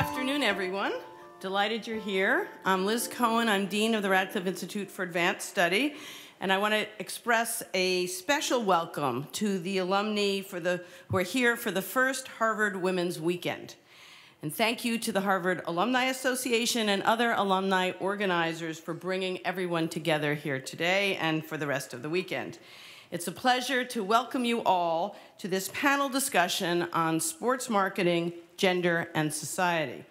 afternoon, everyone. Delighted you're here. I'm Liz Cohen. I'm Dean of the Radcliffe Institute for Advanced Study, and I want to express a special welcome to the alumni who are here for the first Harvard Women's Weekend. And thank you to the Harvard Alumni Association and other alumni organizers for bringing everyone together here today and for the rest of the weekend. It's a pleasure to welcome you all to this panel discussion on sports marketing, gender, and society.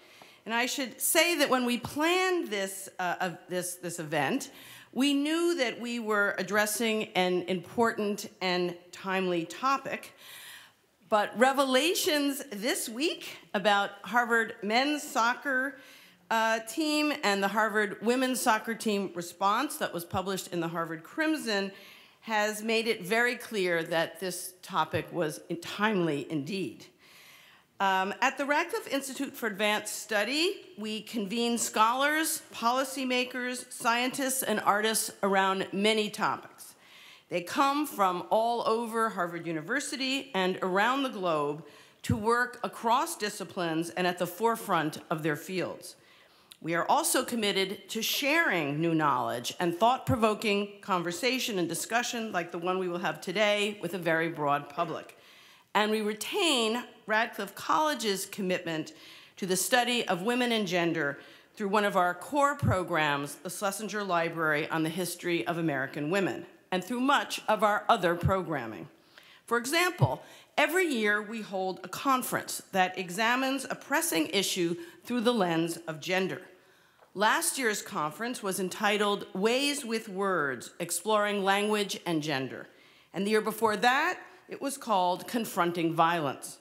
And I should say that when we planned this event, we knew that we were addressing an important and timely topic. But revelations this week about Harvard men's soccer team and the Harvard women's soccer team response that was published in the Harvard Crimson has made it very clear that this topic was timely indeed. At the Radcliffe Institute for Advanced Study, we convene scholars, policymakers, scientists, and artists around many topics. They come from all over Harvard University and around the globe to work across disciplines and at the forefront of their fields. We are also committed to sharing new knowledge and thought-provoking conversation and discussion like the one we will have today with a very broad public. And we retain Radcliffe College's commitment to the study of women and gender through one of our core programs, the Schlesinger Library on the History of American Women, and through much of our other programming. For example, every year we hold a conference that examines a pressing issue through the lens of gender. Last year's conference was entitled Ways with Words, Exploring Language and Gender. And the year before that, it was called Confronting Violence.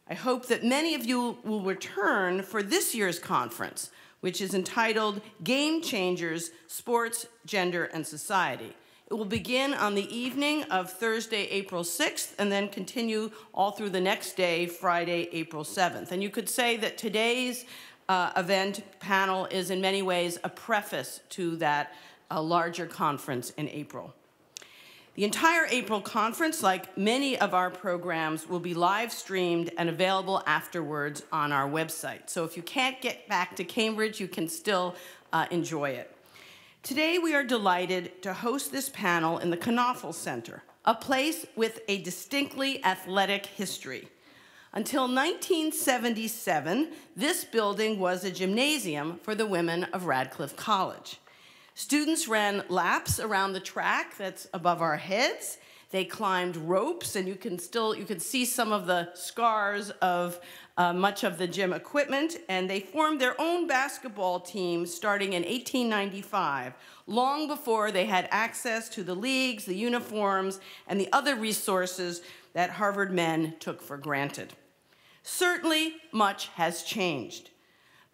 I hope that many of you will return for this year's conference, which is entitled Game Changers, Sports, Gender, and Society. It will begin on the evening of Thursday, April 6th, and then continue all through the next day, Friday, April 7th. And you could say that today's event panel is in many ways a preface to that larger conference in April. The entire April conference, like many of our programs, will be live streamed and available afterwards on our website. So if you can't get back to Cambridge, you can still enjoy it. Today, we are delighted to host this panel in the Knaufel Center, a place with a distinctly athletic history. Until 1977, this building was a gymnasium for the women of Radcliffe College. Students ran laps around the track that's above our heads. They climbed ropes, and you can see some of the scars of much of the gym equipment, and they formed their own basketball team starting in 1895, long before they had access to the leagues, the uniforms, and the other resources that Harvard men took for granted. Certainly, much has changed,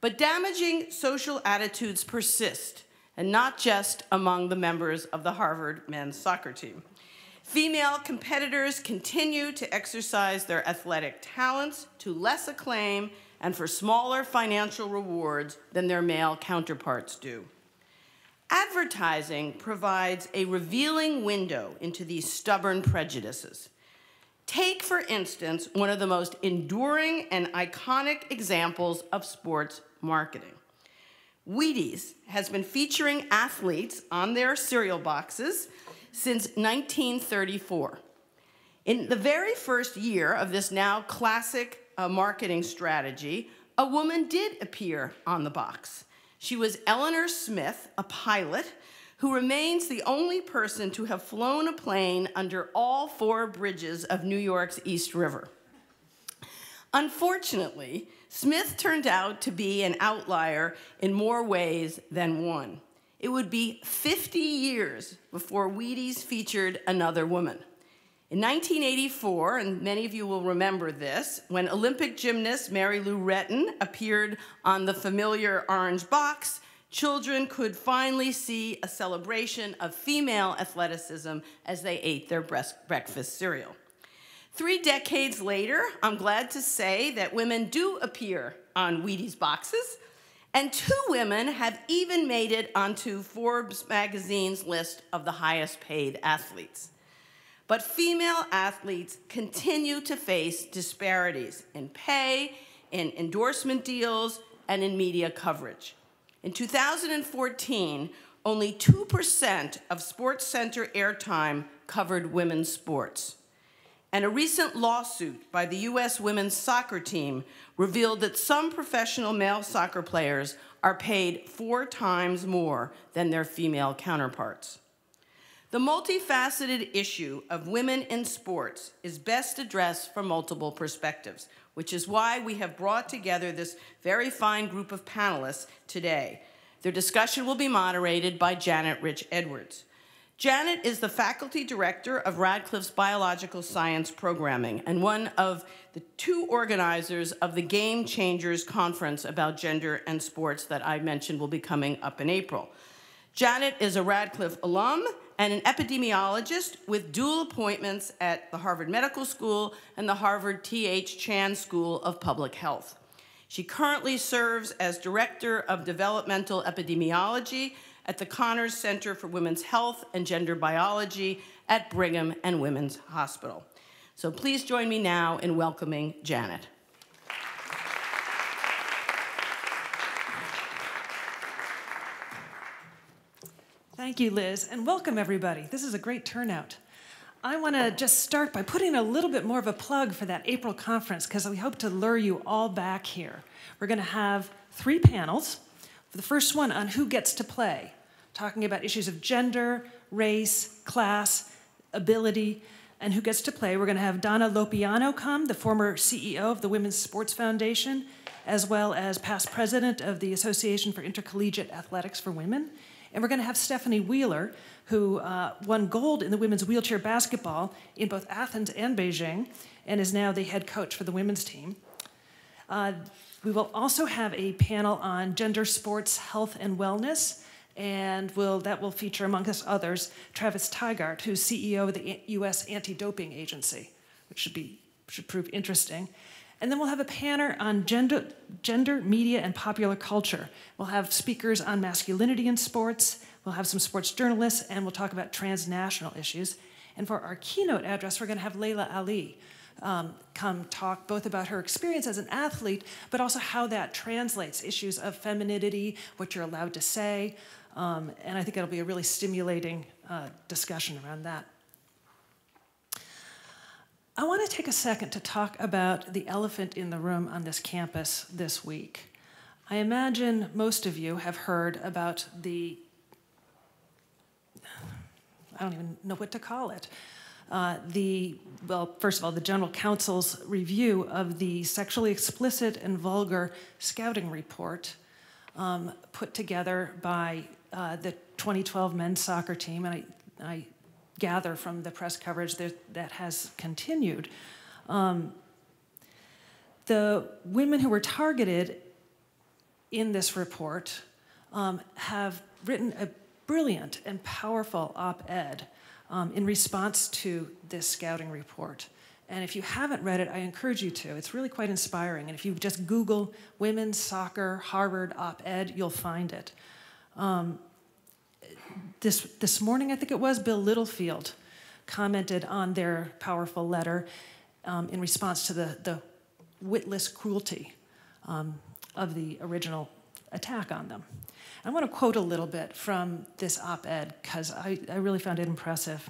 but damaging social attitudes persist, and not just among the members of the Harvard men's soccer team. Female competitors continue to exercise their athletic talents to less acclaim and for smaller financial rewards than their male counterparts do. Advertising provides a revealing window into these stubborn prejudices. Take, for instance, one of the most enduring and iconic examples of sports marketing. Wheaties has been featuring athletes on their cereal boxes since 1934. In the very first year of this now classic marketing strategy, a woman did appear on the box. She was Eleanor Smith, a pilot, who remains the only person to have flown a plane under all 4 bridges of New York's East River. Unfortunately, Smith turned out to be an outlier in more ways than one. It would be 50 years before Wheaties featured another woman. In 1984, and many of you will remember this, when Olympic gymnast Mary Lou Retton appeared on the familiar orange box, children could finally see a celebration of female athleticism as they ate their breakfast cereal. 3 decades later, I'm glad to say that women do appear on Wheaties boxes, and 2 women have even made it onto Forbes magazine's list of the highest paid athletes. But female athletes continue to face disparities in pay, in endorsement deals, and in media coverage. In 2014, only 2% of SportsCenter airtime covered women's sports. And a recent lawsuit by the U.S. women's soccer team revealed that some professional male soccer players are paid 4 times more than their female counterparts. The multifaceted issue of women in sports is best addressed from multiple perspectives, which is why we have brought together this very fine group of panelists today. Their discussion will be moderated by Janet Rich Edwards. Janet is the faculty director of Radcliffe's Biological Science Programming and one of the 2 organizers of the Game Changers Conference about gender and sports that I mentioned will be coming up in April. Janet is a Radcliffe alum and an epidemiologist with dual appointments at the Harvard Medical School and the Harvard T.H. Chan School of Public Health. She currently serves as Director of Developmental Epidemiology at the Connors Center for Women's Health and Gender Biology at Brigham and Women's Hospital. So please join me now in welcoming Janet. Thank you, Liz, and welcome everybody. This is a great turnout. I want to just start by putting a little bit more of a plug for that April conference because we hope to lure you all back here. We're going to have 3 panels. The first one on who gets to play, talking about issues of gender, race, class, ability, and who gets to play. We're going to have Donna Lopiano come, the former CEO of the Women's Sports Foundation, as well as past president of the Association for Intercollegiate Athletics for Women. And we're going to have Stephanie Wheeler, who won gold in the women's wheelchair basketball in both Athens and Beijing, and is now the head coach for the women's team. We will also have a panel on gender sports, health, and wellness, and that will feature, among others, Travis Tygart, who's CEO of the U.S. Anti-Doping Agency, which should prove interesting. And then we'll have a panel on gender, media, and popular culture. We'll have speakers on masculinity in sports, we'll have some sports journalists, and we'll talk about transnational issues. And for our keynote address, we're going to have Layla Ali come talk both about her experience as an athlete, but also how that translates issues of femininity, what you're allowed to say, and I think it'll be a really stimulating discussion around that. I want to take a second to talk about the elephant in the room on this campus this week. I imagine most of you have heard about I don't even know what to call it. Well, first of all, the General Counsel's review of the sexually explicit and vulgar scouting report put together by the 2012 men's soccer team, and I gather from the press coverage that has continued. The women who were targeted in this report have written a brilliant and powerful op-ed in response to this scouting report. And if you haven't read it, I encourage you to. It's really quite inspiring. And if you just Google women's soccer Harvard op-ed, you'll find it. This morning, I think it was, Bill Littlefield commented on their powerful letter in response to the witless cruelty of the original attack on them. I want to quote a little bit from this op-ed because I really found it impressive.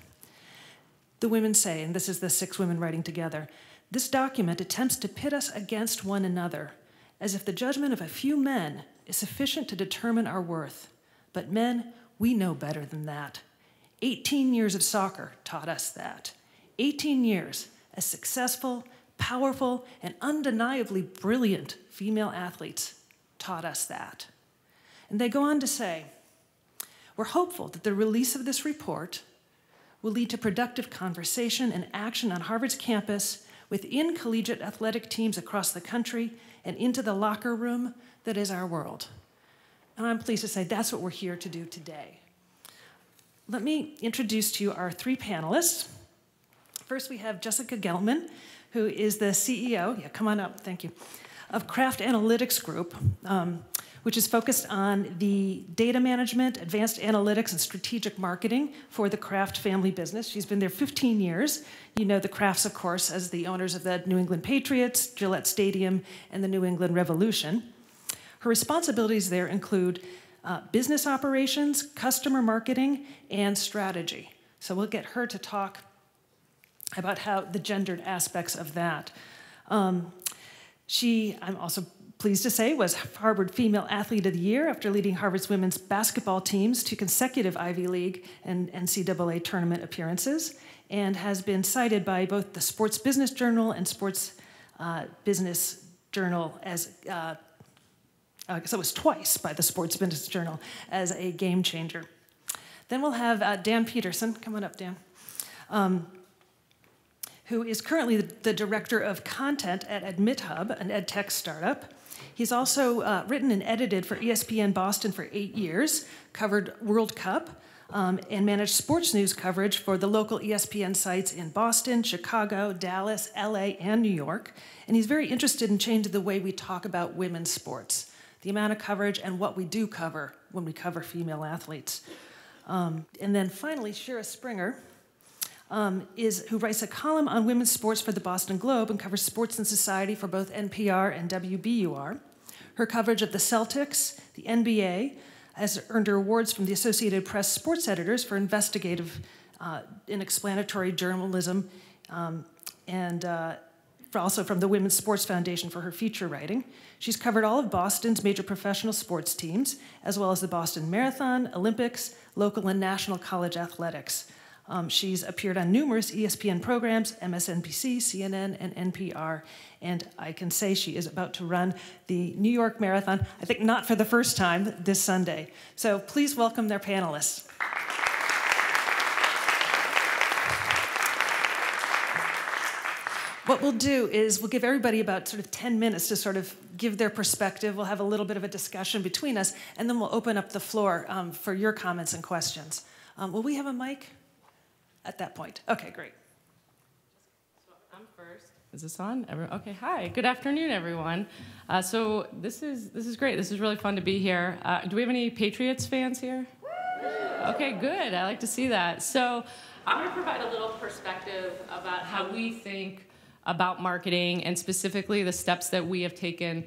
The women say, and this is the 6 women writing together, "This document attempts to pit us against one another, as if the judgment of a few men is sufficient to determine our worth. But men, we know better than that. 18 years of soccer taught us that. 18 years as successful, powerful, and undeniably brilliant female athletes taught us that." And they go on to say, "We're hopeful that the release of this report will lead to productive conversation and action on Harvard's campus, within collegiate athletic teams across the country, and into the locker room that is our world." And I'm pleased to say that's what we're here to do today. Let me introduce to you our 3 panelists. First, we have Jessica Gelman, who is the CEO, come on up, thank you, of Kraft Analytics Group, which is focused on the data management, advanced analytics, and strategic marketing for the Kraft family business. She's been there 15 years. You know the Krafts, of course, as the owners of the New England Patriots, Gillette Stadium, and the New England Revolution. Her responsibilities there include business operations, customer marketing, and strategy. So we'll get her to talk about how the gendered aspects of that. She, I'm also pleased to say, was Harvard Female Athlete of the Year after leading Harvard's women's basketball teams to consecutive Ivy League and NCAA tournament appearances, and has been cited by both the Sports Business Journal and Sports Business Journal as, so it was twice by the Sports Business Journal as a game changer. Then we'll have Dan Peterson, come on up, Dan, who is currently the Director of Content at AdmitHub, an ed tech startup. He's also written and edited for ESPN Boston for 8 years, covered World Cup, and managed sports news coverage for the local ESPN sites in Boston, Chicago, Dallas, LA, and New York. And he's very interested in changing the way we talk about women's sports, the amount of coverage and what we do cover when we cover female athletes. And then finally, Shira Springer, who writes a column on women's sports for the Boston Globe and covers sports and society for both NPR and WBUR. Her coverage of the Celtics, the NBA, has earned her awards from the Associated Press sports editors for investigative and explanatory journalism, and also from the Women's Sports Foundation for her feature writing. She's covered all of Boston's major professional sports teams, as well as the Boston Marathon, Olympics, local and national college athletics. She's appeared on numerous ESPN programs, MSNBC, CNN, and NPR, and I can say she is about to run the New York Marathon, I think not for the first time, this Sunday. So please welcome their panelists. What we'll do is we'll give everybody about sort of 10 minutes to sort of give their perspective. We'll have a little bit of a discussion between us, and then we'll open up the floor for your comments and questions. Will we have a mic at that point? Okay, great. So I'm first. Is this on? Okay, hi. Good afternoon, everyone. So this is great. This is really fun to be here. Do we have any Patriots fans here? Okay, good. I like to see that. So I'm going to provide a little perspective about how we think about marketing and specifically the steps that we have taken,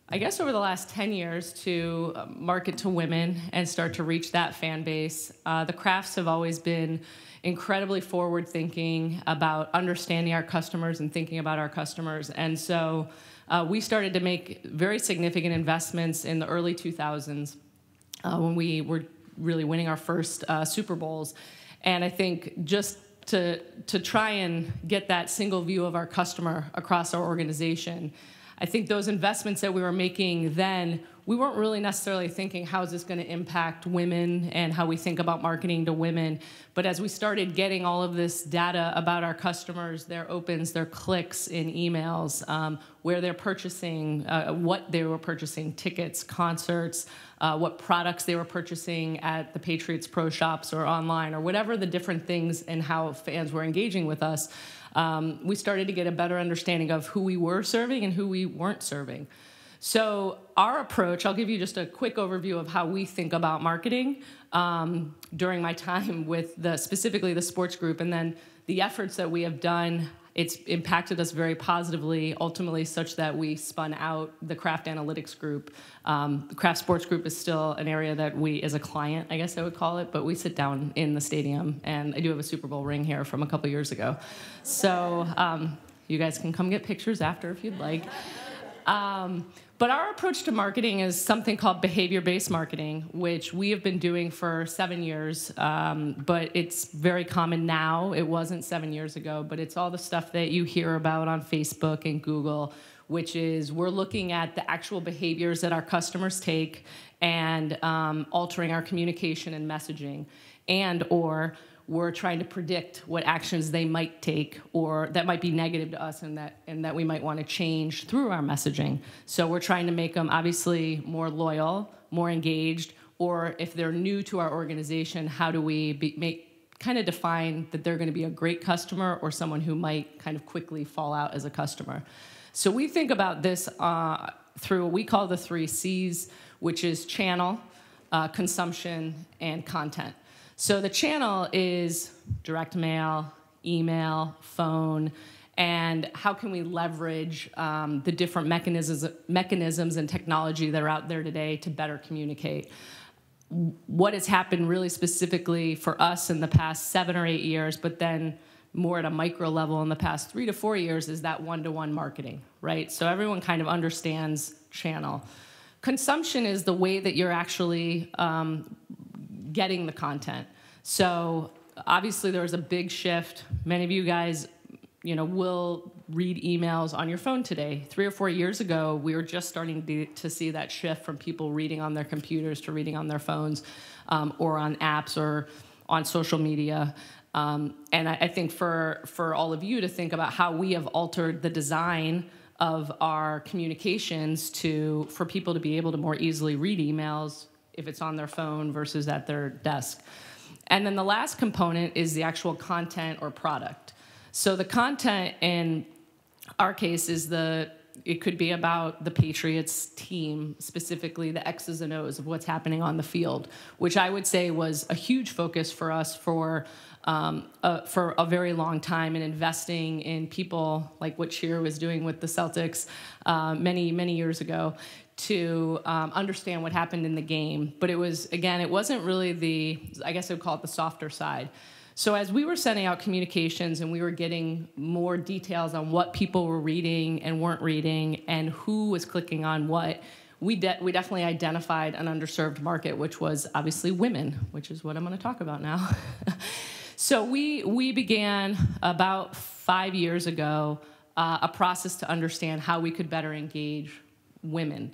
I guess, over the last 10 years to market to women and start to reach that fan base. The Krafts have always been incredibly forward-thinking about understanding our customers and thinking about our customers. And so we started to make very significant investments in the early 2000s when we were really winning our first Super Bowls. And I think just to try and get that single view of our customer across our organization, I think those investments that we were making then, we weren't really necessarily thinking, how is this going to impact women and how we think about marketing to women. But as we started getting all of this data about our customers, their opens, their clicks in emails, where they're purchasing, what they were purchasing, tickets, concerts, what products they were purchasing at the Patriots Pro Shops or online, or whatever the different things and how fans were engaging with us, we started to get a better understanding of who we were serving and who we weren't serving. So our approach, I'll give you just a quick overview of how we think about marketing during my time with specifically the sports group, and then the efforts that we have done. It's impacted us very positively, ultimately such that we spun out the Kraft Analytics Group. The Kraft Sports Group is still an area that we, as a client, I guess I would call it, but we sit down in the stadium, and I do have a Super Bowl ring here from a couple years ago. So you guys can come get pictures after if you'd like. But our approach to marketing is something called behavior-based marketing, which we have been doing for 7 years, but it's very common now. It wasn't 7 years ago, but it's all the stuff that you hear about on Facebook and Google, which is we're looking at the actual behaviors that our customers take and altering our communication and messaging, or we're trying to predict what actions they might take or that might be negative to us and that we might want to change through our messaging. So we're trying to make them obviously more loyal, more engaged, or if they're new to our organization, how do we kind of define that they're going to be a great customer or someone who might kind of quickly fall out as a customer. So we think about this through what we call the 3 C's, which is channel, consumption, and content. So the channel is direct mail, email, phone, and how can we leverage the different mechanisms and technology that are out there today to better communicate. What has happened really specifically for us in the past 7 or 8 years, but then more at a micro level in the past 3 to 4 years, is that one-to-one marketing, right? So everyone kind of understands channel. Consumption is the way that you're actually getting the content. So obviously there was a big shift. Many of you guys, will read emails on your phone today. 3 or 4 years ago, we were just starting to see that shift from people reading on their computers to reading on their phones, or on apps or on social media. And I think for all of you to think about how we have altered the design of our communications for people to be able to more easily read emails if it's on their phone versus at their desk. And then the last component is the actual content or product. So the content in our case is it could be about the Patriots team, specifically the X's and O's of what's happening on the field, which I would say was a huge focus for us for a very long time, in investing in people like what Shearer was doing with the Celtics many, many years ago to understand what happened in the game. But it wasn't really I guess I would call it the softer side. So as we were sending out communications and we were getting more details on what people were reading and weren't reading and who was clicking on what, we definitely identified an underserved market, which was obviously women, which is what I'm going to talk about now. So we began about 5 years ago a process to understand how we could better engage women.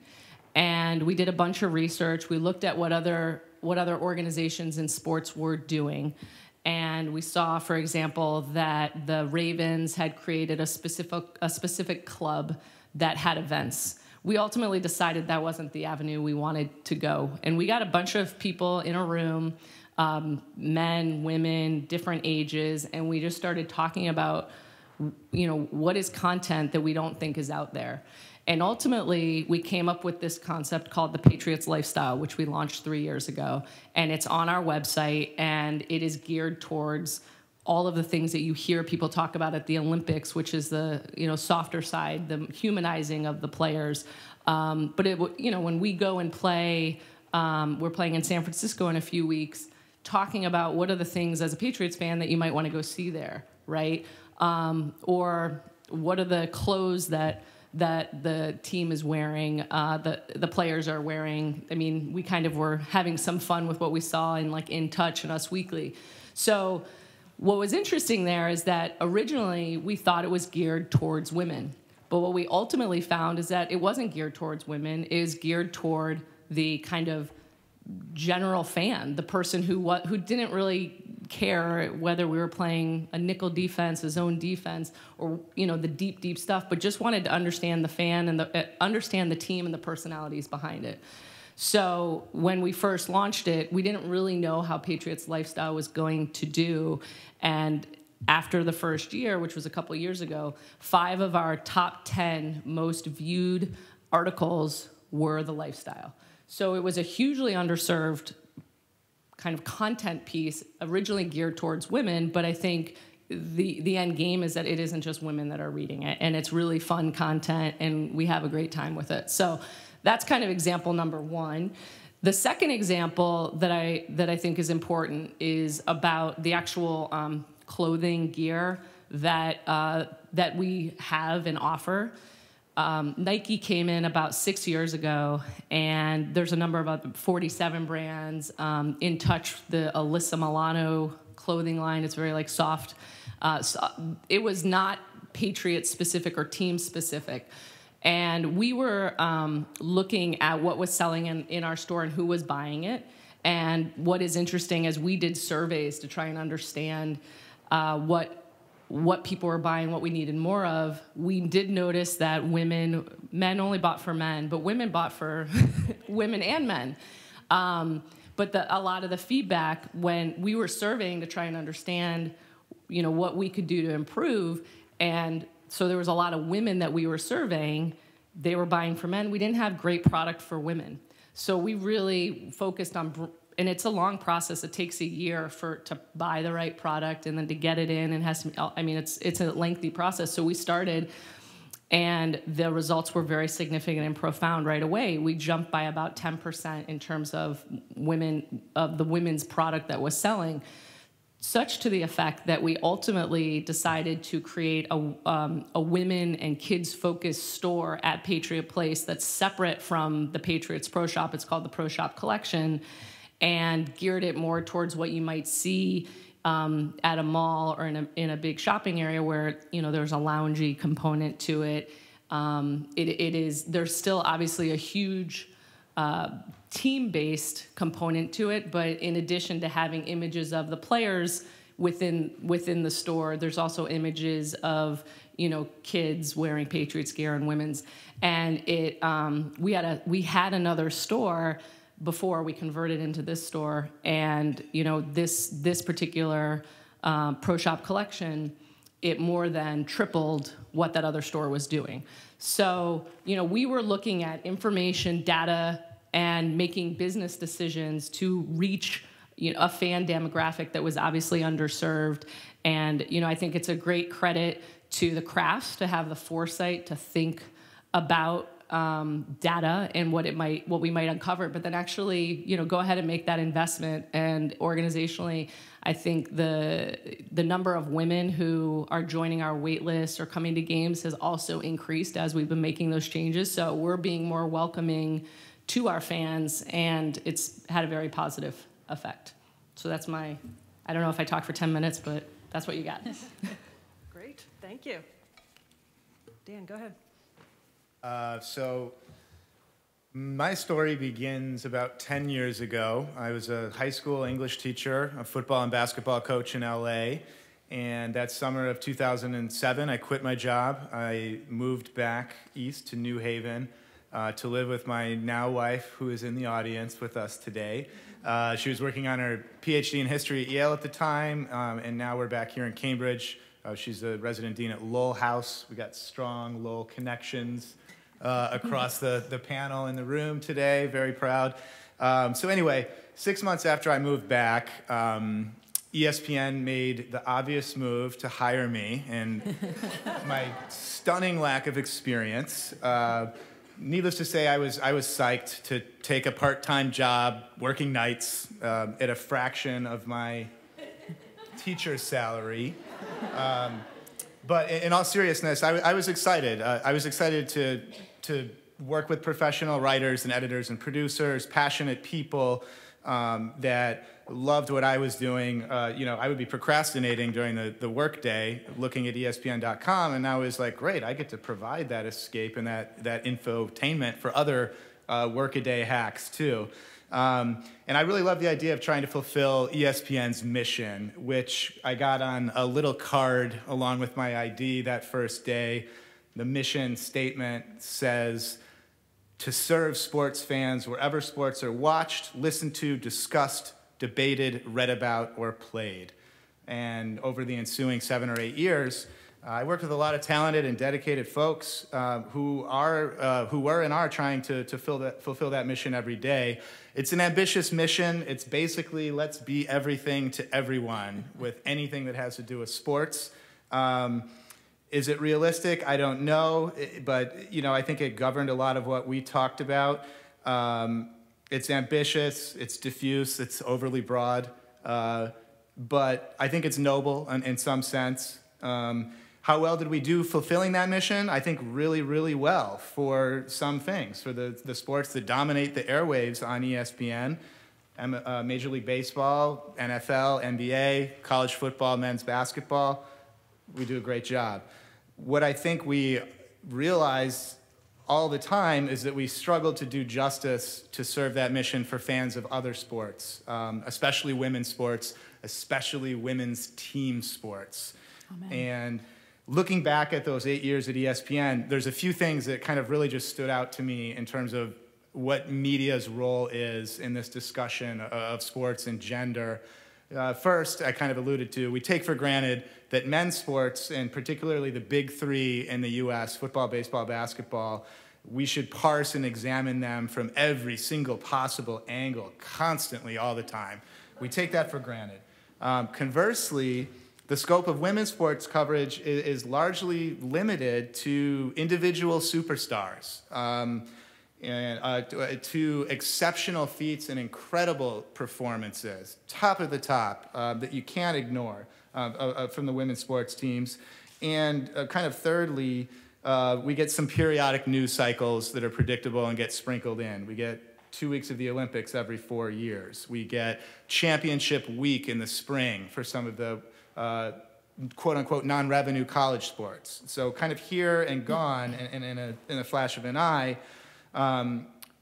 And we did a bunch of research. We looked at what other organizations in sports were doing. And we saw, for example, that the Ravens had created a specific club that had events. We ultimately decided that wasn't the avenue we wanted to go. And we got a bunch of people in a room, men, women, different ages, and we just started talking about, what is content that we don't think is out there. And ultimately, we came up with this concept called the Patriots Lifestyle, which we launched 3 years ago. And it's on our website, and it is geared towards all of the things that you hear people talk about at the Olympics, which is the softer side, the humanizing of the players. But when we go and play, we're playing in San Francisco in a few weeks, talking about what are the things as a Patriots fan that you might want to go see there, right? Or what are the clothes that the team is wearing, the players are wearing. I mean, we kind of were having some fun with what we saw in In Touch and Us Weekly. So what was interesting there is that originally we thought it was geared towards women. But what we ultimately found is that it wasn't geared towards women. It is geared toward the kind of general fan, the person who didn't really care whether we were playing a nickel defense, a zone defense, or the deep stuff, but just wanted to understand the fan and understand the team and the personalities behind it. So when we first launched it, we didn't really know how Patriots Lifestyle was going to do, and after the first year, which was a couple years ago, 5 of our top 10 most viewed articles were the lifestyle. So it was a hugely underserved kind of content piece, originally geared towards women, but I think the end game is that it isn't just women that are reading it, and it's really fun content, and we have a great time with it. So that's kind of example number 1. The second example that I think is important is about the actual clothing gear that we have and offer. Nike came in about 6 years ago, and there's a number of 47 brands. In Touch, the Alyssa Milano clothing line, it's very soft. So it was not Patriot specific or team specific. And we were looking at what was selling in our store and who was buying it. And what is interesting is we did surveys to try and understand what people were buying, what we needed more of. We did notice that men only bought for men, but women bought for women and men. But a lot of the feedback when we were surveying to try and understand, what we could do to improve, and so there was a lot of women that we were surveying, they were buying for men. We didn't have great product for women. So we really focused on and it's a long process. It takes a year to buy the right product and then to get it in, and has to, I mean, it's a lengthy process. So we started, and the results were very significant and profound right away. We jumped by about 10% in terms of the women's product that was selling, such to the effect that we ultimately decided to create a women and kids focused store at Patriot Place that's separate from the Patriots Pro Shop. It's called the Pro Shop Collection, and geared it more towards what you might see at a mall or in a big shopping area where, you know, there's a loungy component to it. There's still obviously a huge team-based component to it, but in addition to having images of the players within the store, there's also images of, you know, kids wearing Patriots gear and women's. And we had another store before we converted into this store, and, you know, this particular Pro Shop collection, it more than tripled what that other store was doing. So, you know, we were looking at information, data, and making business decisions to reach, you know, a fan demographic that was obviously underserved. And, you know, I think it's a great credit to the Krafts to have the foresight to think about data and what we might uncover, but then actually, you know, go ahead and make that investment. And organizationally, I think the number of women who are joining our wait list or coming to games has also increased as we've been making those changes. So we're being more welcoming to our fans, and it's had a very positive effect. So that's I don't know if I talked for 10 minutes, but that's what you got. Great, thank you. Dan, go ahead. So my story begins about 10 years ago. I was a high school English teacher, a football and basketball coach in LA, and that summer of 2007, I quit my job. I moved back east to New Haven to live with my now wife, who is in the audience with us today. She was working on her PhD in history at Yale at the time, and now we're back here in Cambridge. She's a resident dean at Lowell House. We got strong Lowell connections across the panel in the room today. Very proud. So anyway, 6 months after I moved back, ESPN made the obvious move to hire me, and my stunning lack of experience. Needless to say, I was psyched to take a part-time job working nights at a fraction of my teacher's salary. But in all seriousness, I was excited. I was excited to work with professional writers and editors and producers, passionate people that loved what I was doing. You know, I would be procrastinating during the workday, looking at ESPN.com, and I was like, great, I get to provide that escape and that infotainment for other workaday hacks too. And I really love the idea of trying to fulfill ESPN's mission, which I got on a little card along with my ID that first day. The mission statement says, to serve sports fans wherever sports are watched, listened to, discussed, debated, read about, or played. And over the ensuing 7 or 8 years, I worked with a lot of talented and dedicated folks who were and are trying to fulfill that mission every day. It's an ambitious mission. It's basically, let's be everything to everyone with anything that has to do with sports. Is it realistic? I don't know, but you know, I think it governed a lot of what we talked about. It's ambitious, it's diffuse, it's overly broad, but I think it's noble in some sense. How well did we do fulfilling that mission? I think really, really well for some things. For the sports that dominate the airwaves on ESPN, Major League Baseball, NFL, NBA, college football, men's basketball, we do a great job. What I think we realize all the time is that we struggle to do justice to serve that mission for fans of other sports, especially women's sports, especially women's team sports. Amen. And looking back at those 8 years at ESPN, there's a few things that kind of really just stood out to me in terms of what media's role is in this discussion of sports and gender. First, I kind of alluded to, we take for granted that men's sports, and particularly the big three in the US, football, baseball, basketball, we should parse and examine them from every single possible angle, constantly, all the time. We take that for granted. Conversely, the scope of women's sports coverage is largely limited to individual superstars, to exceptional feats and incredible performances, top of the top, that you can't ignore from the women's sports teams. And kind of thirdly, we get some periodic news cycles that are predictable and get sprinkled in. We get 2 weeks of the Olympics every 4 years. We get championship week in the spring for some of the quote-unquote non-revenue college sports. So kind of here and gone in a flash of an eye.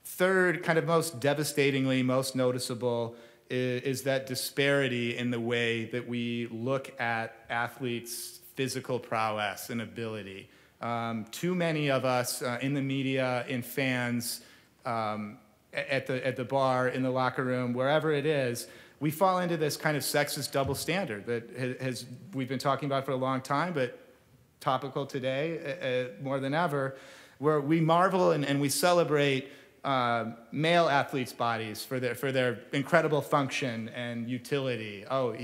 Third, kind of most devastatingly, most noticeable, is that disparity in the way that we look at athletes' physical prowess and ability. Too many of us in the media, in fans, at the bar, in the locker room, wherever it is, we fall into this kind of sexist double standard that we've been talking about for a long time, but topical today more than ever, where we marvel and we celebrate male athletes' bodies for their incredible function and utility. Oh,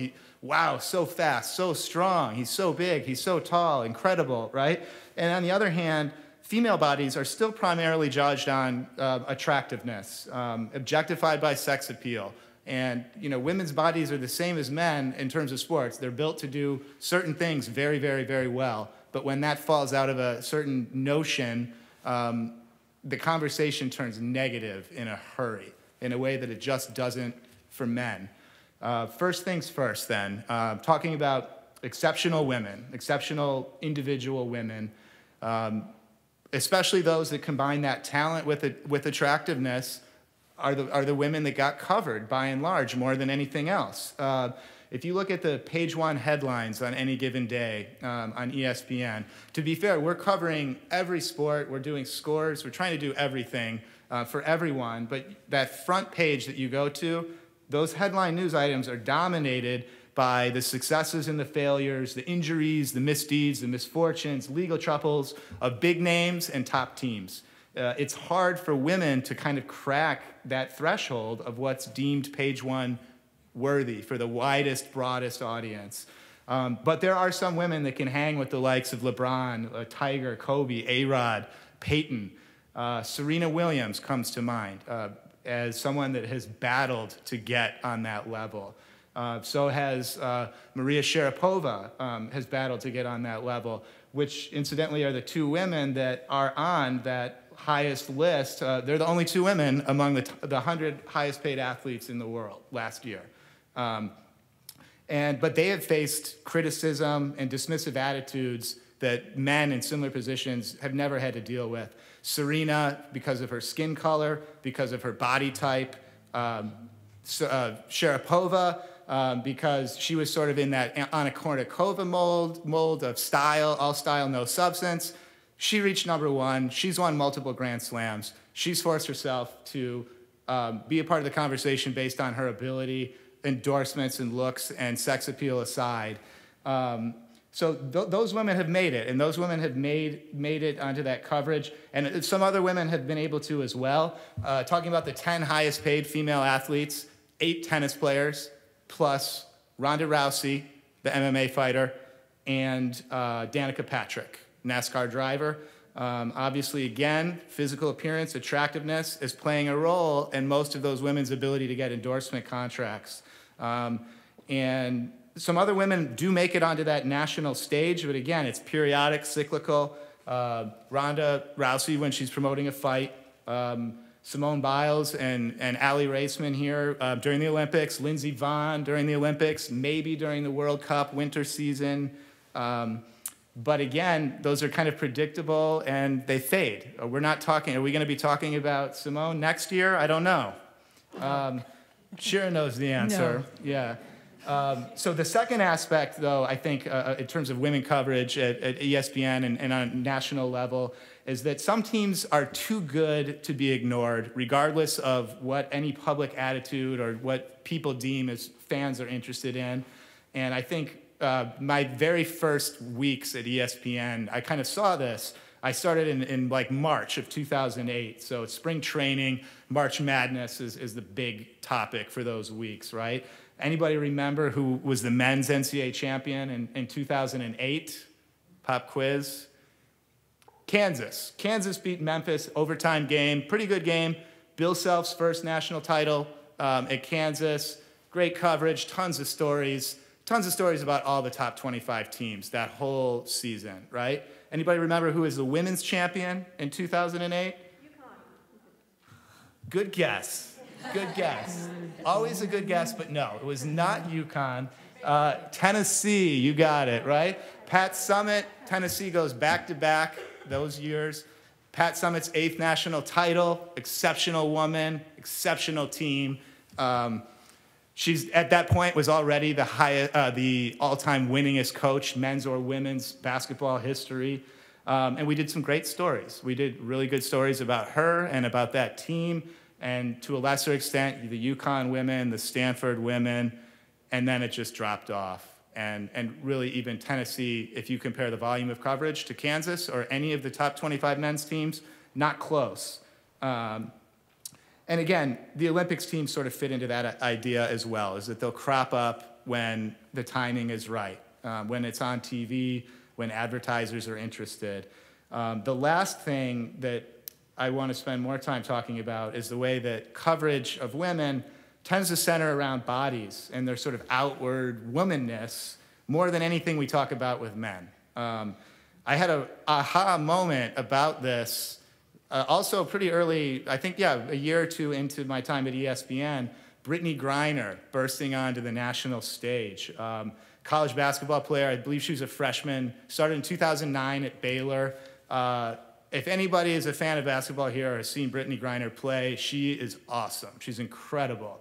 wow, so fast, so strong, he's so big, he's so tall, incredible, right? And on the other hand, female bodies are still primarily judged on attractiveness, objectified by sex appeal. And women's bodies are the same as men in terms of sports. They're built to do certain things very, very, very well. But when that falls out of a certain notion, the conversation turns negative in a hurry, in a way that it just doesn't for men. First things first, then, talking about exceptional women, exceptional individual women, especially those that combine that talent with attractiveness, are the women that got covered, by and large, more than anything else. If you look at the page one headlines on any given day on ESPN, to be fair, we're covering every sport, we're doing scores, we're trying to do everything for everyone, but that front page that you go to, those headline news items are dominated by the successes and the failures, the injuries, the misdeeds, the misfortunes, legal troubles of big names and top teams. It's hard for women to kind of crack that threshold of what's deemed page one worthy for the widest, broadest audience. But there are some women that can hang with the likes of LeBron, Tiger, Kobe, A-Rod, Peyton. Serena Williams comes to mind as someone that has battled to get on that level. So has Maria Sharapova has battled to get on that level, which incidentally are the two women that are on that highest list. They're the only two women among the 100 highest paid athletes in the world last year. But they have faced criticism and dismissive attitudes that men in similar positions have never had to deal with. Serena, because of her skin color, because of her body type. Sharapova, because she was sort of in that Anna Kournikova mold of style, all style, no substance. She reached #1. She's won multiple Grand Slams. She's forced herself to be a part of the conversation based on her ability, endorsements and looks and sex appeal aside. So those women have made it, and those women have made it onto that coverage, and some other women have been able to as well. Talking about the 10 highest paid female athletes, 8 tennis players, plus Ronda Rousey, the MMA fighter, and Danica Patrick, NASCAR driver. Obviously, again, physical appearance, attractiveness is playing a role in most of those women's ability to get endorsement contracts. And some other women do make it onto that national stage, but again, it's periodic, cyclical. Ronda Rousey, when she's promoting a fight, Simone Biles and Allie Raceman here during the Olympics, Lindsey Vonn during the Olympics, maybe during the World Cup winter season. But again, those are kind of predictable and they fade. Are we going to be talking about Simone next year? I don't know. Shira knows the answer. No. Yeah. So the second aspect, though, I think, in terms of women coverage at ESPN and on a national level, is that some teams are too good to be ignored, regardless of what any public attitude or what people deem as fans are interested in. And I think my very first weeks at ESPN, I kind of saw this. I started in like March of 2008. So spring training, March Madness is the big topic for those weeks, right? Anybody remember who was the men's NCAA champion in 2008? Pop quiz. Kansas. Kansas beat Memphis, overtime game, pretty good game. Bill Self's first national title at Kansas. Great coverage, tons of stories about all the top 25 teams that whole season, right? Anybody remember who was the women's champion in 2008? Good guess. Good guess. Always a good guess, but no, it was not UConn. Tennessee, you got it, right? Pat Summitt, Tennessee goes back-to-back those years. Pat Summitt's 8th national title, exceptional woman, exceptional team. She's, at that point, was already the all-time winningest coach, men's or women's basketball history. And we did some great stories. We did really good stories about her and about that team, and to a lesser extent, the UConn women, the Stanford women, and then it just dropped off. And really even Tennessee, if you compare the volume of coverage to Kansas or any of the top 25 men's teams, not close. And again, the Olympics teams sort of fit into that idea as well, is that they'll crop up when the timing is right, when it's on TV, when advertisers are interested. The last thing that I want to spend more time talking about is the way that coverage of women tends to center around bodies and their sort of outward womanness more than anything we talk about with men. I had an aha moment about this also pretty early, I think, yeah, a year or two into my time at ESPN, Brittany Griner bursting onto the national stage. College basketball player, I believe she was a freshman, started in 2009 at Baylor. If anybody is a fan of basketball here or has seen Brittany Griner play, she is awesome. She's incredible.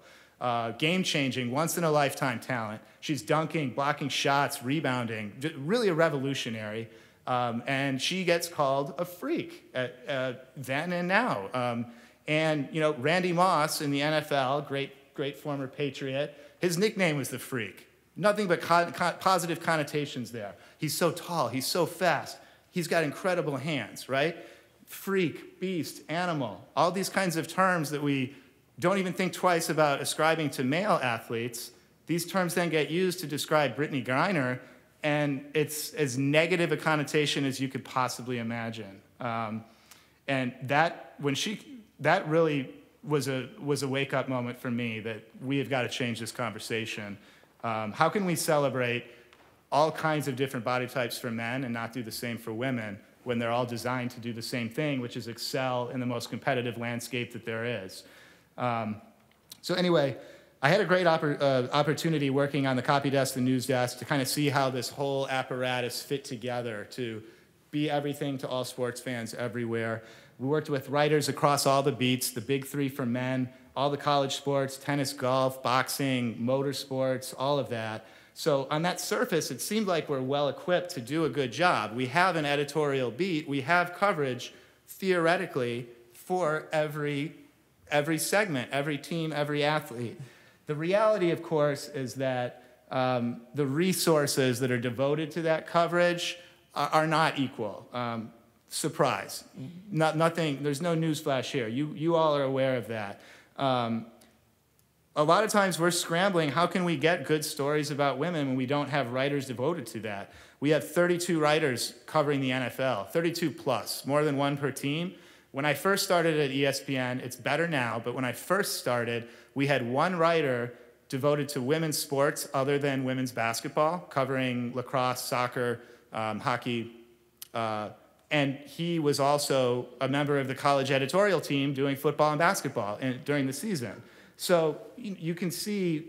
Game-changing, once-in-a-lifetime talent. She's dunking, blocking shots, rebounding, really a revolutionary. And she gets called a freak then and now. And, you know, Randy Moss in the NFL, great former Patriot, his nickname was the Freak. Nothing but positive connotations there. He's so tall, he's so fast, he's got incredible hands, right? Freak, beast, animal, all these kinds of terms that we don't even think twice about ascribing to male athletes. These terms then get used to describe Brittany Griner, and it's as negative a connotation as you could possibly imagine. And that really was a wake-up moment for me that we have got to change this conversation. How can we celebrate all kinds of different body types for men and not do the same for women when they're all designed to do the same thing, which is excel in the most competitive landscape that there is? So anyway, I had a great opportunity working on the copy desk, the news desk, to kind of see how this whole apparatus fit together to be everything to all sports fans everywhere. We worked with writers across all the beats, the big three for men, all the college sports, tennis, golf, boxing, motorsports, all of that. So on that surface, it seemed like we're well equipped to do a good job. We have an editorial beat. We have coverage, theoretically, for every segment, every team, every athlete. The reality, of course, is that the resources that are devoted to that coverage are not equal. Surprise. Nothing, there's no newsflash here. You all are aware of that. A lot of times we're scrambling, how can we get good stories about women when we don't have writers devoted to that? We have 32 writers covering the NFL, 32 plus, more than one per team. When I first started at ESPN, it's better now, but when I first started, we had one writer devoted to women's sports other than women's basketball, covering lacrosse, soccer, hockey, and he was also a member of the college editorial team doing football and basketball during the season. So you can see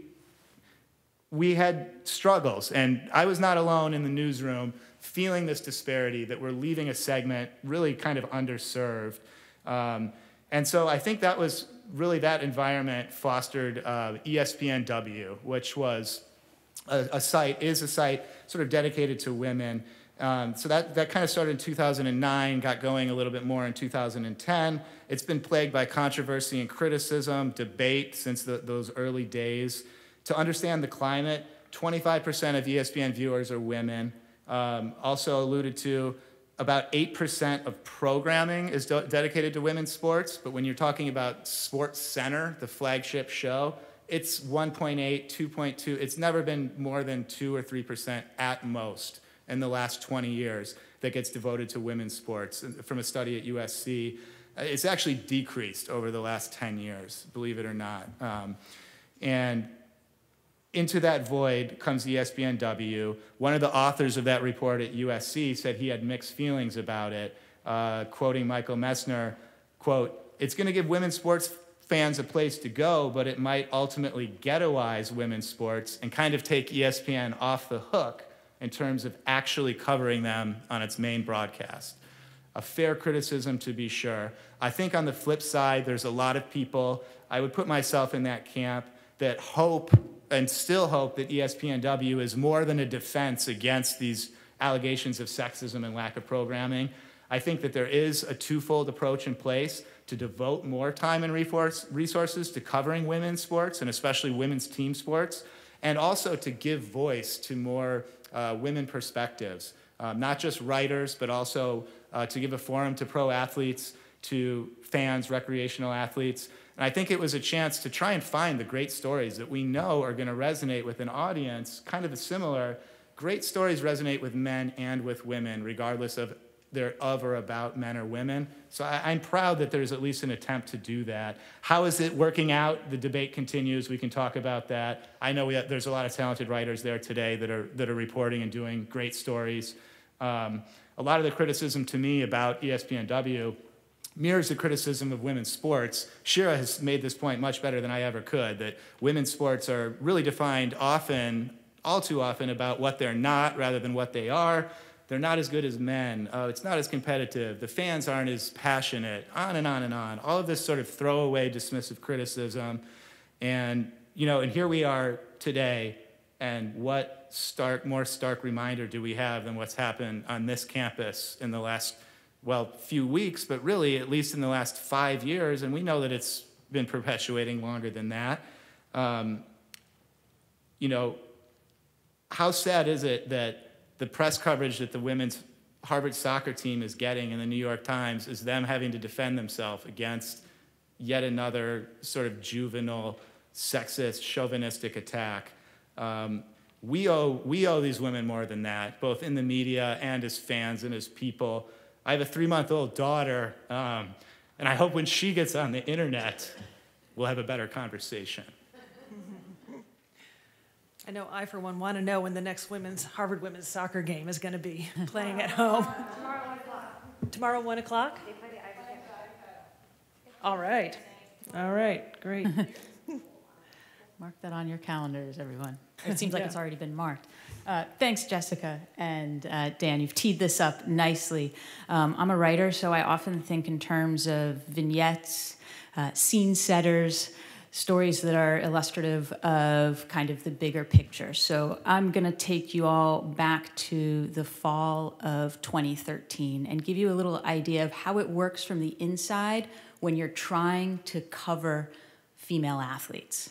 we had struggles, and I was not alone in the newsroom feeling this disparity that we're leaving a segment really kind of underserved. And so I think that was really that environment fostered ESPNW, which was a site sort of dedicated to women. So that kind of started in 2009, got going a little bit more in 2010. It's been plagued by controversy and criticism, debate since those early days. To understand the climate, 25% of ESPN viewers are women. Also alluded to, about 8% of programming is dedicated to women's sports, but when you're talking about Sports Center, the flagship show, it's 1.8, 2.2. It's never been more than 2 or 3% at most in the last 20 years that gets devoted to women's sports. From a study at USC, it's actually decreased over the last 10 years, believe it or not. And into that void comes ESPNW. One of the authors of that report at USC said he had mixed feelings about it, quoting Michael Messner, quote, "It's going to give women's sports fans a place to go, but it might ultimately ghettoize women's sports and kind of take ESPN off the hook in terms of actually covering them on its main broadcast." A fair criticism, to be sure. I think on the flip side, there's a lot of people, I would put myself in that camp, that hope and still hope that ESPNW is more than a defense against these allegations of sexism and lack of programming. I think that there is a twofold approach in place to devote more time and resources to covering women's sports, and especially women's team sports, and also to give voice to more women perspectives, not just writers, but also to give a forum to pro athletes, to fans, recreational athletes. And I think it was a chance to try and find the great stories that we know are going to resonate with an audience, kind of similar. Great stories resonate with men and with women, regardless of they're of or about men or women. So I'm proud that there's at least an attempt to do that. How is it working out? The debate continues. We can talk about that. I know there's a lot of talented writers there today that are reporting and doing great stories. A lot of the criticism to me about ESPNW mirrors the criticism of women's sports. Shira has made this point much better than I ever could, that women's sports are really defined often, all too often, about what they're not rather than what they are. They're not as good as men. It's not as competitive. The fans aren't as passionate, on and on and on. All of this sort of throwaway, dismissive criticism. And, and here we are today, and what more stark reminder do we have than what's happened on this campus in the last few weeks, but really at least in the last 5 years, and we know that it's been perpetuating longer than that. How sad is it that the press coverage that the women's Harvard soccer team is getting in the New York Times is them having to defend themselves against yet another sort of juvenile, sexist, chauvinistic attack? We owe these women more than that, both in the media and as fans and as people. I have a 3-month-old daughter, and I hope when she gets on the internet, we'll have a better conversation. I know I, for one, want to know when the next Harvard women's soccer game is going to be playing at home. Tomorrow, 1 o'clock. Tomorrow, 1 o'clock? They play the AdVA. All right. All right, great. Mark that on your calendars, everyone. It seems like it's already been marked. Thanks, Jessica and Dan. You've teed this up nicely. I'm a writer, so I often think in terms of vignettes, scene setters, stories that are illustrative of kind of the bigger picture. So I'm going to take you all back to the fall of 2013 and give you a little idea of how it works from the inside when you're trying to cover female athletes.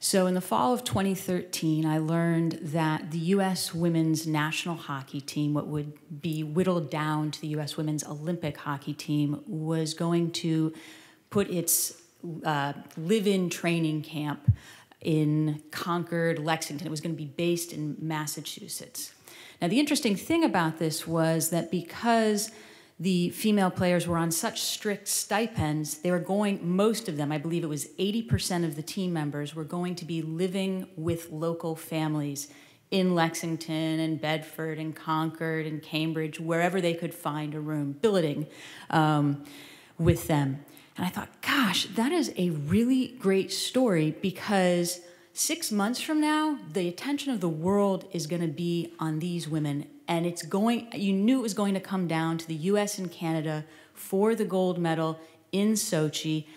So in the fall of 2013, I learned that the U.S. women's national hockey team, what would be whittled down to the U.S. women's Olympic hockey team, was going to put its live-in training camp in Concord, Lexington. It was going to be based in Massachusetts. Now, the interesting thing about this was that because the female players were on such strict stipends, they were going, most of them, I believe it was 80% of the team members, were going to be living with local families in Lexington and Bedford and Concord and Cambridge, wherever they could find a room, billeting with them. And I thought, gosh, that is a really great story, because 6 months from now, the attention of the world is going to be on these women. And it's going, you knew it was going to come down to the US and Canada for the gold medal in Sochi.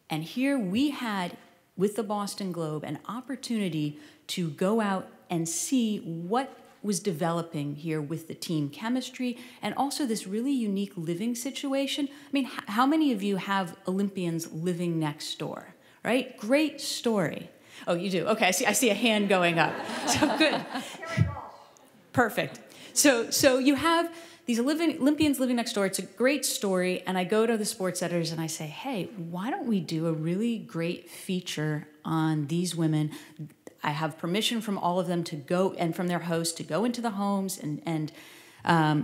And here we had, with the Boston Globe, an opportunity to go out and see what was developing here with the team chemistry and also this really unique living situation. I mean, how many of you have Olympians living next door, right? Great story. Oh, you do? Okay, I see a hand going up. So good. Perfect. So you have these Olympians living next door. It's a great story. And I go to the sports editors and I say, hey, why don't we do a really great feature on these women? I have permission from all of them to go, and from their hosts, to go into the homes and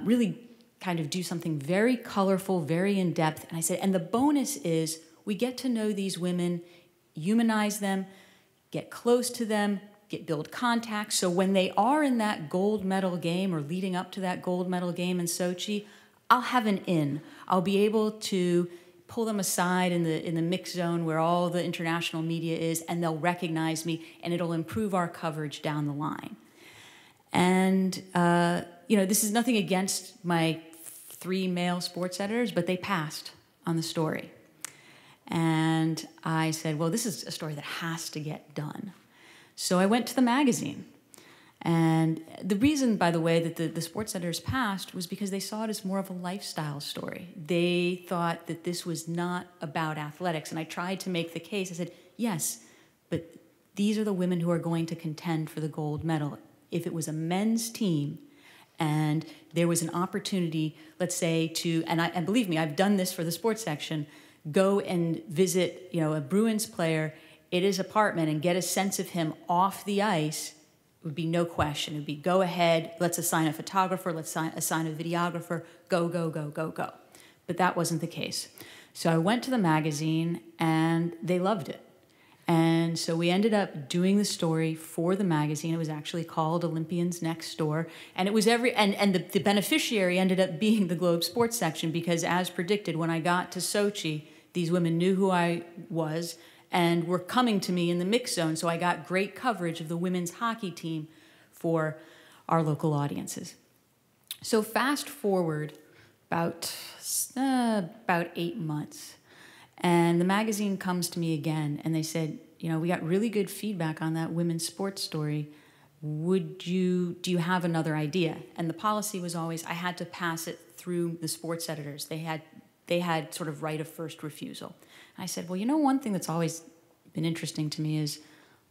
really kind of do something very colorful, very in-depth. And I said, and the bonus is we get to know these women, humanize them, get close to them, build contacts. So when they are in that gold medal game or leading up to that gold medal game in Sochi, I'll have an in. I'll be able to pull them aside in the mix zone where all the international media is, and they'll recognize me, and it'll improve our coverage down the line. And this is nothing against my 3 male sports editors, but they passed on the story. And I said, well, this is a story that has to get done. So I went to the magazine. And the reason, by the way, that the sports editors passed was because they saw it as more of a lifestyle story. They thought that this was not about athletics. And I tried to make the case. I said, yes, but these are the women who are going to contend for the gold medal. If it was a men's team and there was an opportunity, let's say, to, and believe me, I've done this for the sports section, go and visit, a Bruins player at his apartment and get a sense of him off the ice, it would be no question. It would be go ahead, let's assign a photographer, let's assign a videographer, go, go, go, go, go. But that wasn't the case. So I went to the magazine and they loved it. And so we ended up doing the story for the magazine. It was actually called Olympians Next Door. And it was the beneficiary ended up being the Globe Sports section, because as predicted, when I got to Sochi, these women knew who I was and were coming to me in the mix zone. So I got great coverage of the women's hockey team for our local audiences. So fast forward about 8 months, and the magazine comes to me again, and they said, we got really good feedback on that women's sports story. Do you have another idea? And the policy was always, I had to pass it through the sports editors. They had sort of right of first refusal. I said, well, one thing that's always been interesting to me is,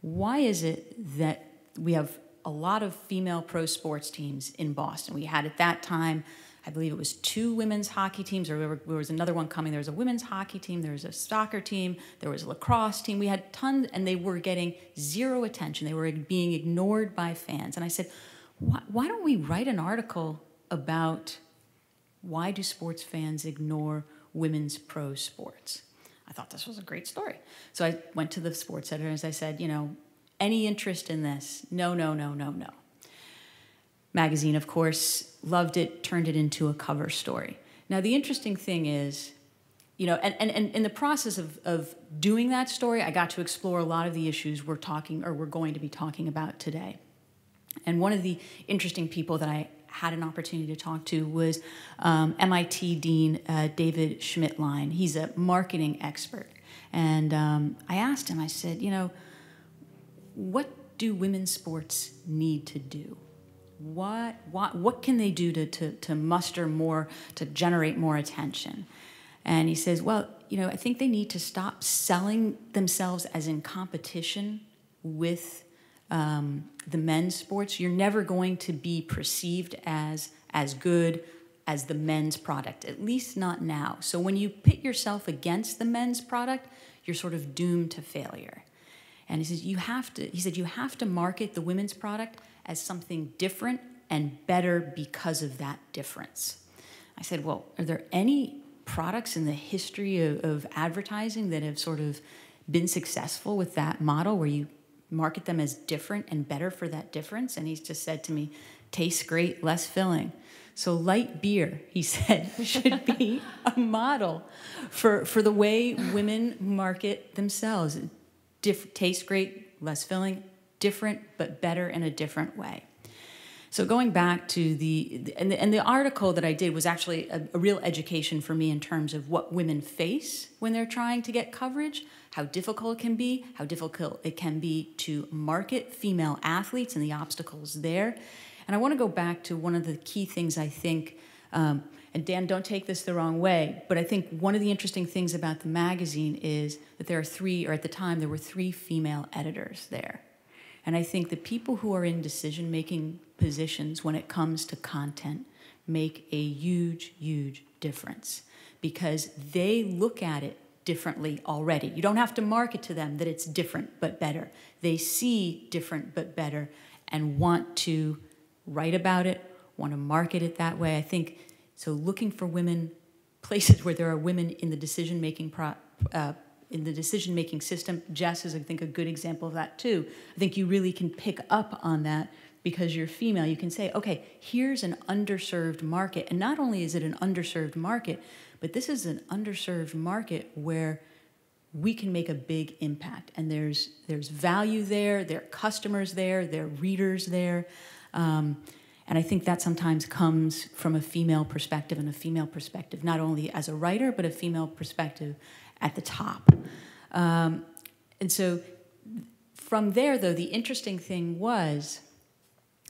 why is it that we have a lot of female pro sports teams in Boston? We had at that time, I believe it was 2 women's hockey teams, or there was another one coming. There was a women's hockey team, there was a soccer team, there was a lacrosse team. We had tons, and they were getting zero attention. They were being ignored by fans. And I said, why don't we write an article about why do sports fans ignore women's pro sports? I thought this was a great story. So I went to the sports editors. I said, any interest in this? No, no, no, no, no. Magazine, of course, loved it, turned it into a cover story. Now, the interesting thing is, and in the process of doing that story, I got to explore a lot of the issues we're going to be talking about today. And one of the interesting people that I had an opportunity to talk to was MIT Dean David Schmidtlein. He's a marketing expert. And I asked him, I said, what do women's sports need to do? What can they do to muster more, to generate more attention? And he says, well, I think they need to stop selling themselves as in competition with the men's sports. You're never going to be perceived as good as the men's product, at least not now. So when you pit yourself against the men's product, you're sort of doomed to failure. And he says you have to market the women's product as something different and better because of that difference. I said, well, are there any products in the history of advertising that have sort of been successful with that model where you market them as different and better for that difference? And he's just said to me, tastes great, less filling. So light beer, he said, should be a model for the way women market themselves. Tastes great, less filling, different, but better in a different way. So going back to the article that I did was actually a real education for me in terms of what women face when they're trying to get coverage, how difficult it can be to market female athletes and the obstacles there. And I want to go back to one of the key things I think, and Dan, don't take this the wrong way, but I think one of the interesting things about the magazine is that there were 3 female editors there. And I think the people who are in decision-making positions when it comes to content, make a huge, huge difference because they look at it differently already. You don't have to market to them that it's different but better. They see different but better and want to write about it, want to market it that way. I think, so looking for women, places where there are women in the decision-making system. Jess is, I think, a good example of that too. I think you really can pick up on that because you're female. You can say, okay, here's an underserved market. And not only is it an underserved market, but this is an underserved market where we can make a big impact. And there's value there, there are customers there are readers there. And I think that sometimes comes from a female perspective, and a female perspective, not only as a writer, but a female perspective at the top. And so from there, though, the interesting thing was,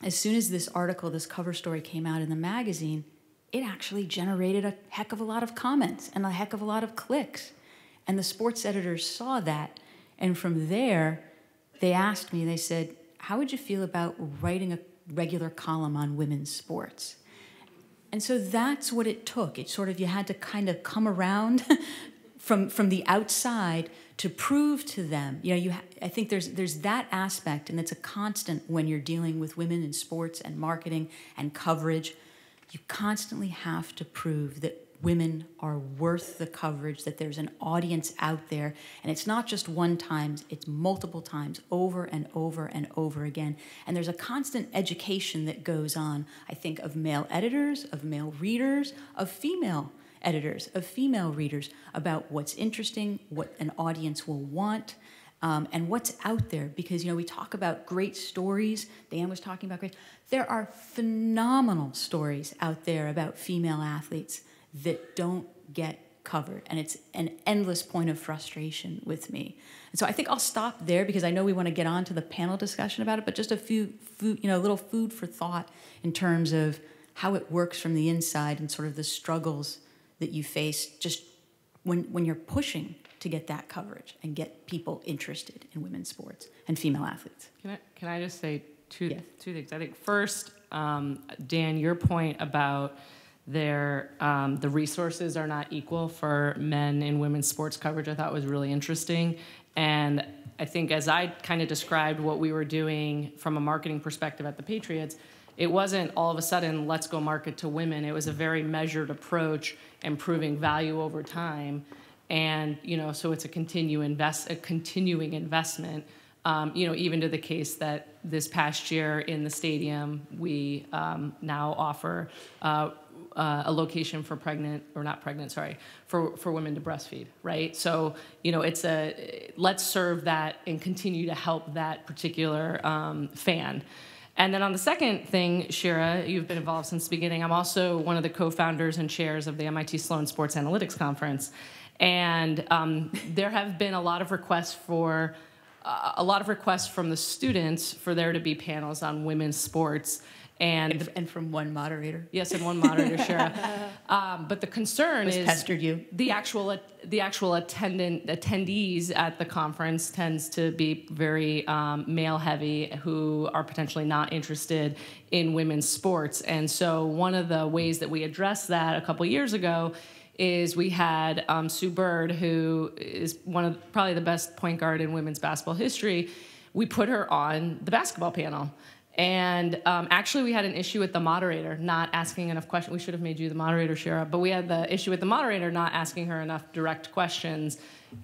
as soon as this article, this cover story came out in the magazine, it actually generated a heck of a lot of comments and a heck of a lot of clicks. And the sports editors saw that. And from there, they asked me, they said, how would you feel about writing a regular column on women's sports? And so that's what it took. It sort of, you had to kind of come around from the outside to prove to them, I think there's that aspect, and it's a constant when you're dealing with women in sports and marketing and coverage. You constantly have to prove that women are worth the coverage, that there's an audience out there, and it's not just one time, it's multiple times, over and over and over again. And there's a constant education that goes on, I think, of male editors, of male readers, of female editors, of female readers, about what's interesting, what an audience will want, and what's out there. Because, we talk about great stories. Dan was talking about great. There are phenomenal stories out there about female athletes that don't get covered. And it's an endless point of frustration with me. And so I think I'll stop there because I know we want to get on to the panel discussion about it, but just a little food for thought in terms of how it works from the inside and sort of the struggles that you face just when you're pushing to get that coverage and get people interested in women's sports and female athletes. Can I just say two things? I think first, Dan, your point about the resources are not equal for men in women's sports coverage, I thought was really interesting. And I think as I kind of described what we were doing from a marketing perspective at the Patriots, it wasn't all of a sudden, let's go market to women. It was a very measured approach, improving value over time. And, so it's a continuing investment, even to the case that this past year in the stadium, we now offer a location for for women to breastfeed, right? So, let's serve that and continue to help that particular fan. And then on the second thing, Shira, you've been involved since the beginning. I'm also one of the co-founders and chairs of the MIT Sloan Sports Analytics Conference. And there have been a lot of requests from the students for there to be panels on women's sports. And from one moderator. Yes, and one moderator, Shira. But the concern is pestered you. The actual attendees at the conference tends to be very male heavy, who are potentially not interested in women's sports. And so one of the ways that we addressed that a couple years ago is we had Sue Bird, who is one of probably the best point guard in women's basketball history. We put her on the basketball panel. And actually, we had an issue with the moderator not asking enough questions. We should have made you the moderator, Shira. But we had the issue with the moderator not asking her enough direct questions.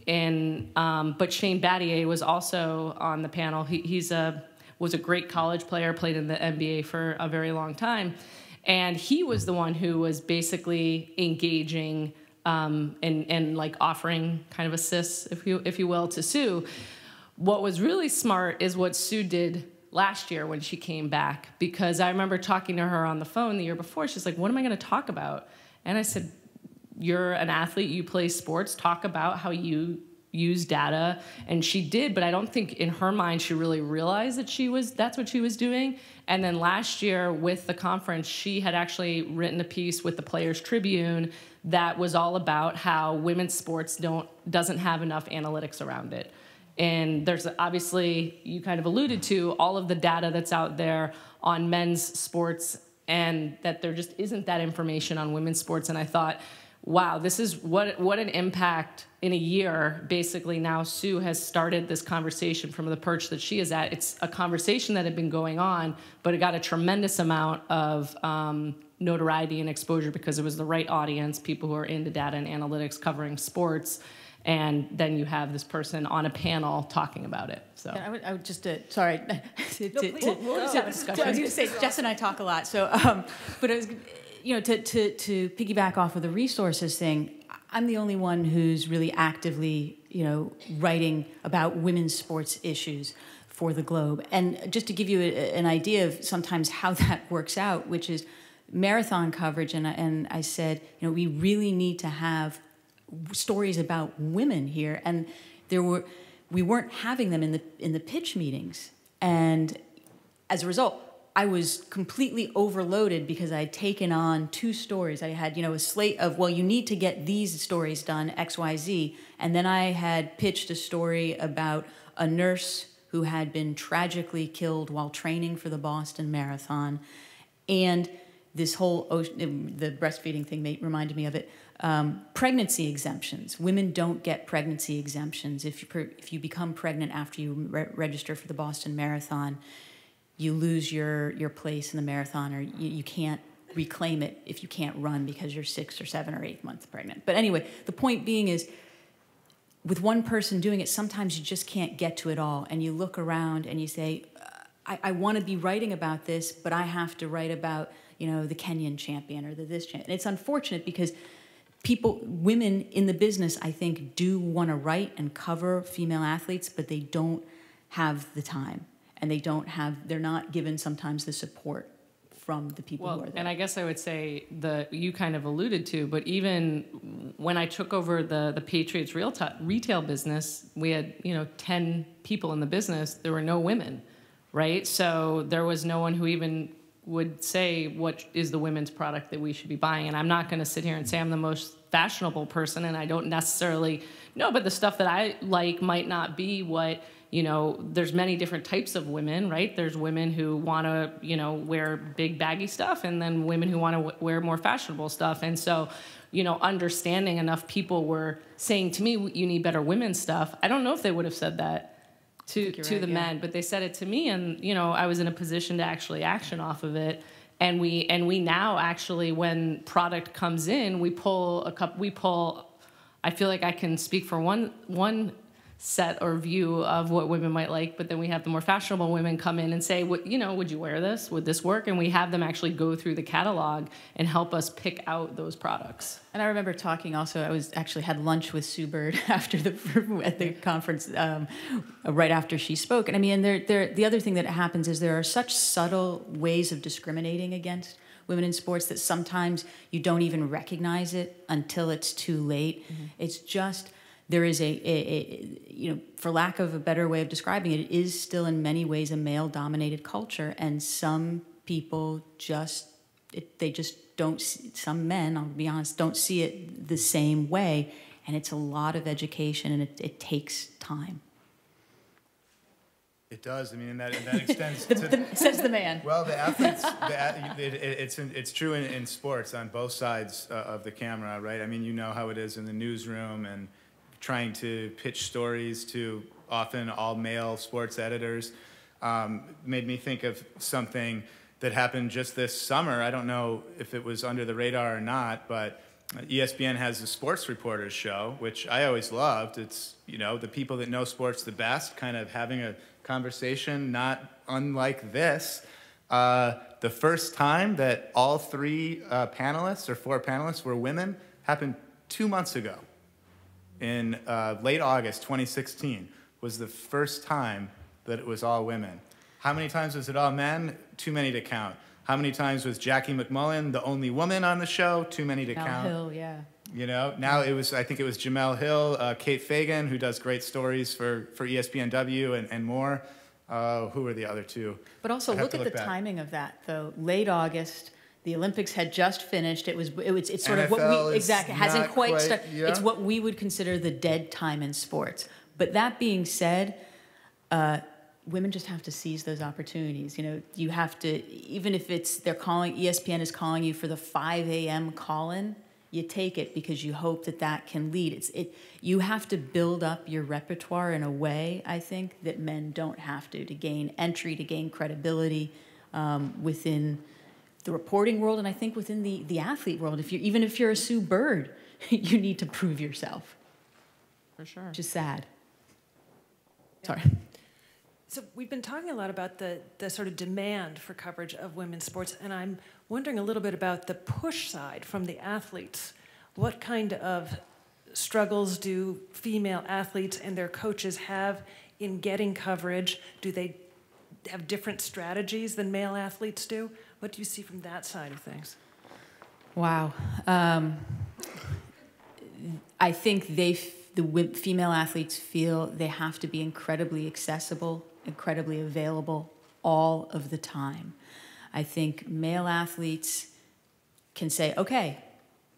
But Shane Battier was also on the panel. He was a great college player, played in the NBA for a very long time. And he was the one who was basically engaging and like offering kind of assists, if you will, to Sue. What was really smart is what Sue did last year when she came back, because I remember talking to her on the phone the year before. She's like, what am I going to talk about? And I said, you're an athlete, you play sports, talk about how you use data. And she did, but I don't think in her mind she really realized that that's what she was doing. And then last year with the conference, she had actually written a piece with the Players Tribune that was all about how women's sports doesn't have enough analytics around it. And there's obviously, you kind of alluded to, all of the data that's out there on men's sports and that there just isn't that information on women's sports. And I thought, wow, this is what an impact in a year. Basically now Sue has started this conversation from the perch that she is at. It's a conversation that had been going on, but it got a tremendous amount of notoriety and exposure because it was the right audience, people who are into data and analytics covering sports. And then you have this person on a panel talking about it. So I would just, sorry. We'll just have a discussion. I was going to say, Jess and I talk a lot. So, but I was, to piggyback off of the resources thing, I'm the only one who's really actively, writing about women's sports issues for the Globe. And just to give you an idea of sometimes how that works out, which is marathon coverage, and I said, we really need to have stories about women here, and we weren't having them in the pitch meetings, and as a result, I was completely overloaded because I had taken on 2 stories. I had a slate of, well, you need to get these stories done, XYZ, and then I had pitched a story about a nurse who had been tragically killed while training for the Boston Marathon, and this whole the breastfeeding thing reminded me of it. Pregnancy exemptions. Women don't get pregnancy exemptions. If you become pregnant after you register for the Boston Marathon, you lose your place in the marathon, or you can't reclaim it if you can't run because you're 6 or 7 or 8 months pregnant. But anyway, the point being is, with one person doing it, sometimes you just can't get to it all, and you look around and you say, I want to be writing about this, but I have to write about the Kenyan champion or this champion. And it's unfortunate because women in the business, I think, do want to write and cover female athletes, but they don't have the time, and they're not given sometimes the support from the people who are there. And I guess I would say you kind of alluded to, but even when I took over the Patriots retail business, we had 10 people in the business. There were no women, right? So there was no one who even would say what is the women's product that we should be buying. And I'm not going to sit here and say I'm the most fashionable person, and I don't necessarily know, but the stuff that I like might not be what, there's many different types of women, right? There's women who want to, wear big baggy stuff, and then women who want to wear more fashionable stuff. And so, understanding enough people were saying to me, you need better women's stuff. I don't know if they would have said that to the men, but they said it to me, and I was in a position to actually action off of it. And we now actually, when product comes in, we pull. I feel like I can speak for one set or view of what women might like, but then we have the more fashionable women come in and say, would you wear this? Would this work? And we have them actually go through the catalog and help us pick out those products. And I remember talking also, I had lunch with Sue Bird at the conference right after she spoke. And I mean, the other thing that happens is there are such subtle ways of discriminating against women in sports that sometimes you don't even recognize it until it's too late. Mm-hmm. It's just, there is for lack of a better way of describing it, it is still in many ways a male-dominated culture, and some people they just don't. Some men, I'll be honest, don't see it the same way, and it's a lot of education, and it takes time. It does. I mean, and that extends says the man. Well, the athletes, it's true in sports on both sides of the camera, right? I mean, you know how it is in the newsroom and trying to pitch stories to often all-male sports editors. Made me think of something that happened just this summer. I don't know if it was under the radar or not, but ESPN has the Sports Reporters show, which I always loved. It's, the people that know sports the best kind of having a conversation, not unlike this. The first time that all 3 panelists or 4 panelists were women happened 2 months ago. In late August 2016 was the first time that it was all women. How many times was it all men? Too many to count. How many times was Jackie McMullen the only woman on the show? Too many to count. Hill, yeah. Now I think it was Jamel Hill, Kate Fagan, who does great stories for ESPNW and more. Who were the other 2? But also look at the timing of that, though. Late August. The Olympics had just finished. It's sort of what we exactly hasn't quite started. Yeah. It's what we would consider the dead time in sports. But that being said, women just have to seize those opportunities. You know, you have to, even if it's, ESPN is calling you for the 5 a.m. call-in, you take it because you hope that that can lead. You have to build up your repertoire in a way, I think, that men don't have to gain entry, to gain credibility within the reporting world, and I think within the athlete world. Even if you're a Sue Bird, you need to prove yourself. For sure. Which is sad. Sorry. So we've been talking a lot about the sort of demand for coverage of women's sports, and I'm wondering a little bit about the push side from the athletes. What kind of struggles do female athletes and their coaches have in getting coverage? Do they have different strategies than male athletes do? What do you see from that side of things? Wow. I think the female athletes feel they have to be incredibly accessible, incredibly available all of the time. I think male athletes can say, okay,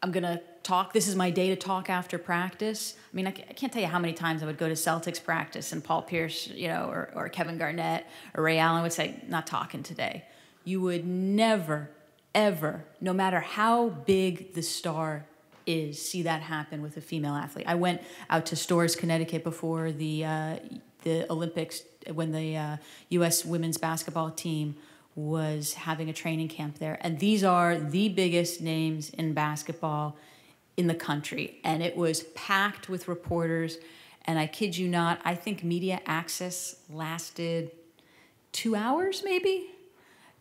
I'm going to talk. This is my day to talk after practice. I mean, I can't tell you how many times I would go to Celtics practice and Paul Pierce, you know, or Kevin Garnett or Ray Allen would say, not talking today. You would never, ever, no matter how big the star is, see that happen with a female athlete. I went out to Storrs, Connecticut before the Olympics when the U.S. women's basketball team was having a training camp there. And these are the biggest names in basketball in the country. And it was packed with reporters. And I kid you not, I think media access lasted 2 hours maybe?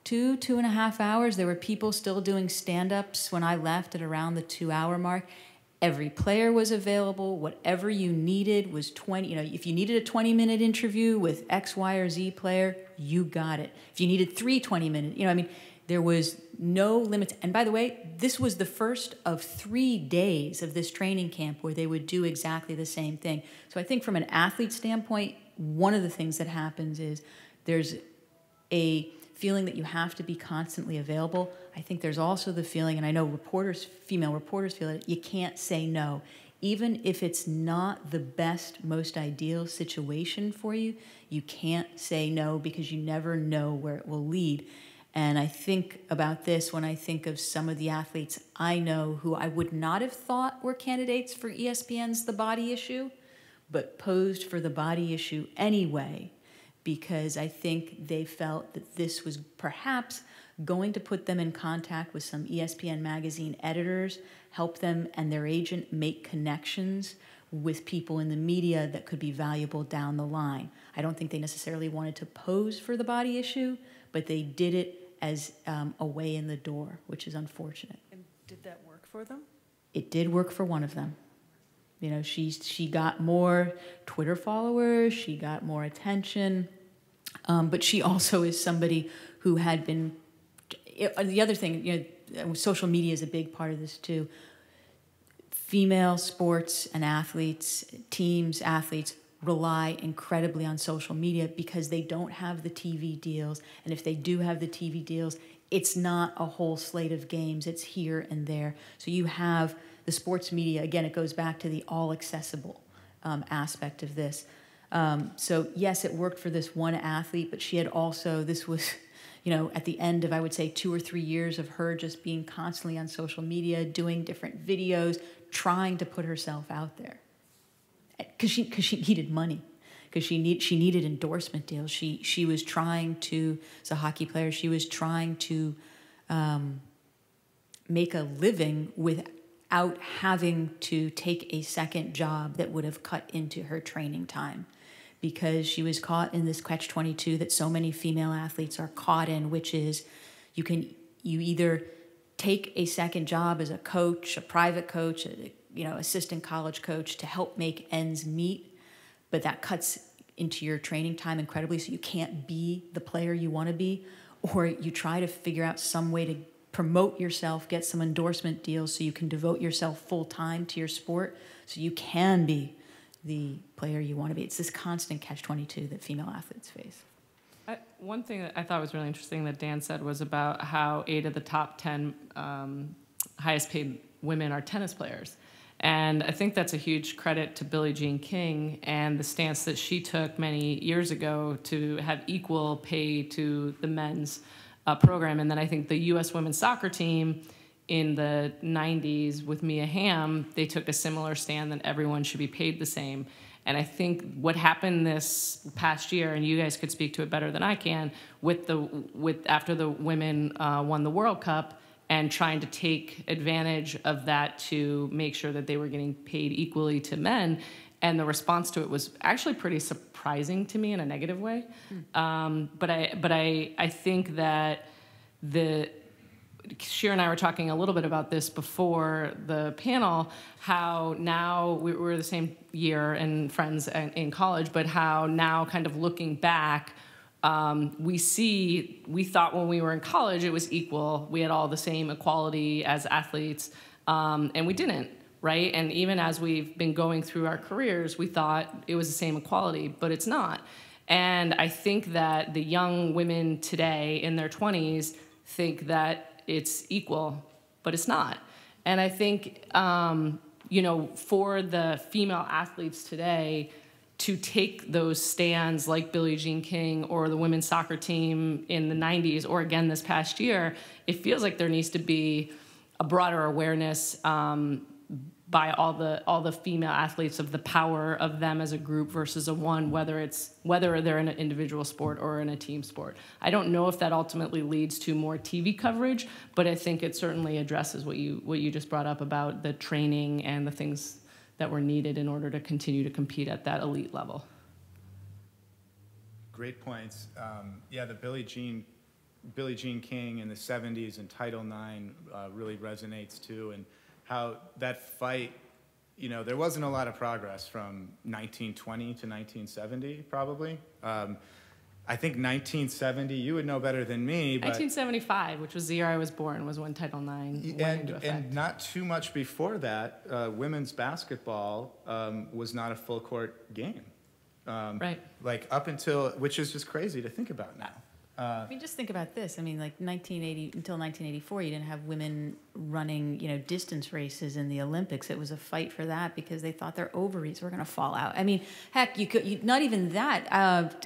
2.5 hours. There were people still doing stand-ups when I left at around the 2-hour mark. Every player was available. Whatever you needed was 20. You know, if you needed a 20-minute interview with X, Y, or Z player, you got it. If you needed 3 20-minute, you know, I mean, there was no limits. And by the way, this was the first of 3 days of this training camp where they would do exactly the same thing. So I think from an athlete standpoint, one of the things that happens is there's a feeling that you have to be constantly available. I think there's also the feeling, and I know reporters, female reporters feel it, you can't say no. Even if it's not the best, most ideal situation for you, you can't say no because you never know where it will lead. And I think about this when I think of some of the athletes I know who I would not have thought were candidates for ESPN's The Body Issue, but posed for The Body Issue anyway, because I think they felt that this was perhaps going to put them in contact with some ESPN magazine editors, help them and their agent make connections with people in the media that could be valuable down the line. I don't think they necessarily wanted to pose for The Body Issue, but they did it as a way in the door, which is unfortunate. And did that work for them? It did work for one of them. You know, she got more Twitter followers, she got more attention, but she also is somebody who had been, the other thing, you know, social media is a big part of this too. Female sports and athletes, teams, athletes rely incredibly on social media because they don't have the TV deals. And if they do have the TV deals, it's not a whole slate of games, it's here and there. So you have the sports media, again, it goes back to the all accessible aspect of this. So yes, it worked for this one athlete, but she had also, this was, you know, at the end of, I would say, 2 or 3 years of her just being constantly on social media, doing different videos, trying to put herself out there. Because she needed money, because she needed endorsement deals. She was trying to, as a hockey player, she was trying to make a living without having to take a second job that would have cut into her training time, because she was caught in this catch-22 that so many female athletes are caught in, which is you either take a second job as a coach, a private coach, assistant college coach to help make ends meet, but that cuts into your training time incredibly, so you can't be the player you want to be, or you try to figure out some way to promote yourself, get some endorsement deals so you can devote yourself full time to your sport so you can be the player you want to be. It's this constant catch-22 that female athletes face. One thing that I thought was really interesting that Dan said was about how 8 of the top 10 highest paid women are tennis players. And I think that's a huge credit to Billie Jean King and the stance that she took many years ago to have equal pay to the men's program. And then I think the U.S. women's soccer team in the 90s with Mia Hamm, they took a similar stand that everyone should be paid the same. And I think what happened this past year, and you guys could speak to it better than I can, after the women won the World Cup and trying to take advantage of that to make sure that they were getting paid equally to men, and the response to it was actually pretty surprising to me in a negative way. But I think that Shira and I were talking a little bit about this before the panel, how now we're the same year and friends in college, but how now kind of looking back, we thought when we were in college it was equal. We had all the same equality as athletes, and we didn't, right? And even as we've been going through our careers, we thought it was the same equality, but it's not. And I think that the young women today in their 20s think that it's equal, but it's not. And I think, you know, for the female athletes today to take those stands like Billie Jean King or the women's soccer team in the 90s, or again this past year, it feels like there needs to be a broader awareness by all the female athletes of the power of them as a group versus a one, whether they're in an individual sport or in a team sport. I don't know if that ultimately leads to more TV coverage, but I think it certainly addresses what you just brought up about the training and the things that were needed in order to continue to compete at that elite level. Great points. Yeah, the Billie Jean King in the 70s and Title IX really resonates too, and how that fight, you know, there wasn't a lot of progress from 1920 to 1970, probably. I think 1970, you would know better than me, but 1975, which was the year I was born, was when Title IX went into effect. And not too much before that, women's basketball was not a full court game. Right. Like up until, which is just crazy to think about now. I mean, just think about this. I mean, like 1980 until 1984, you didn't have women running, you know, distance races in the Olympics. It was a fight for that because they thought their ovaries were going to fall out. I mean, heck, not even that.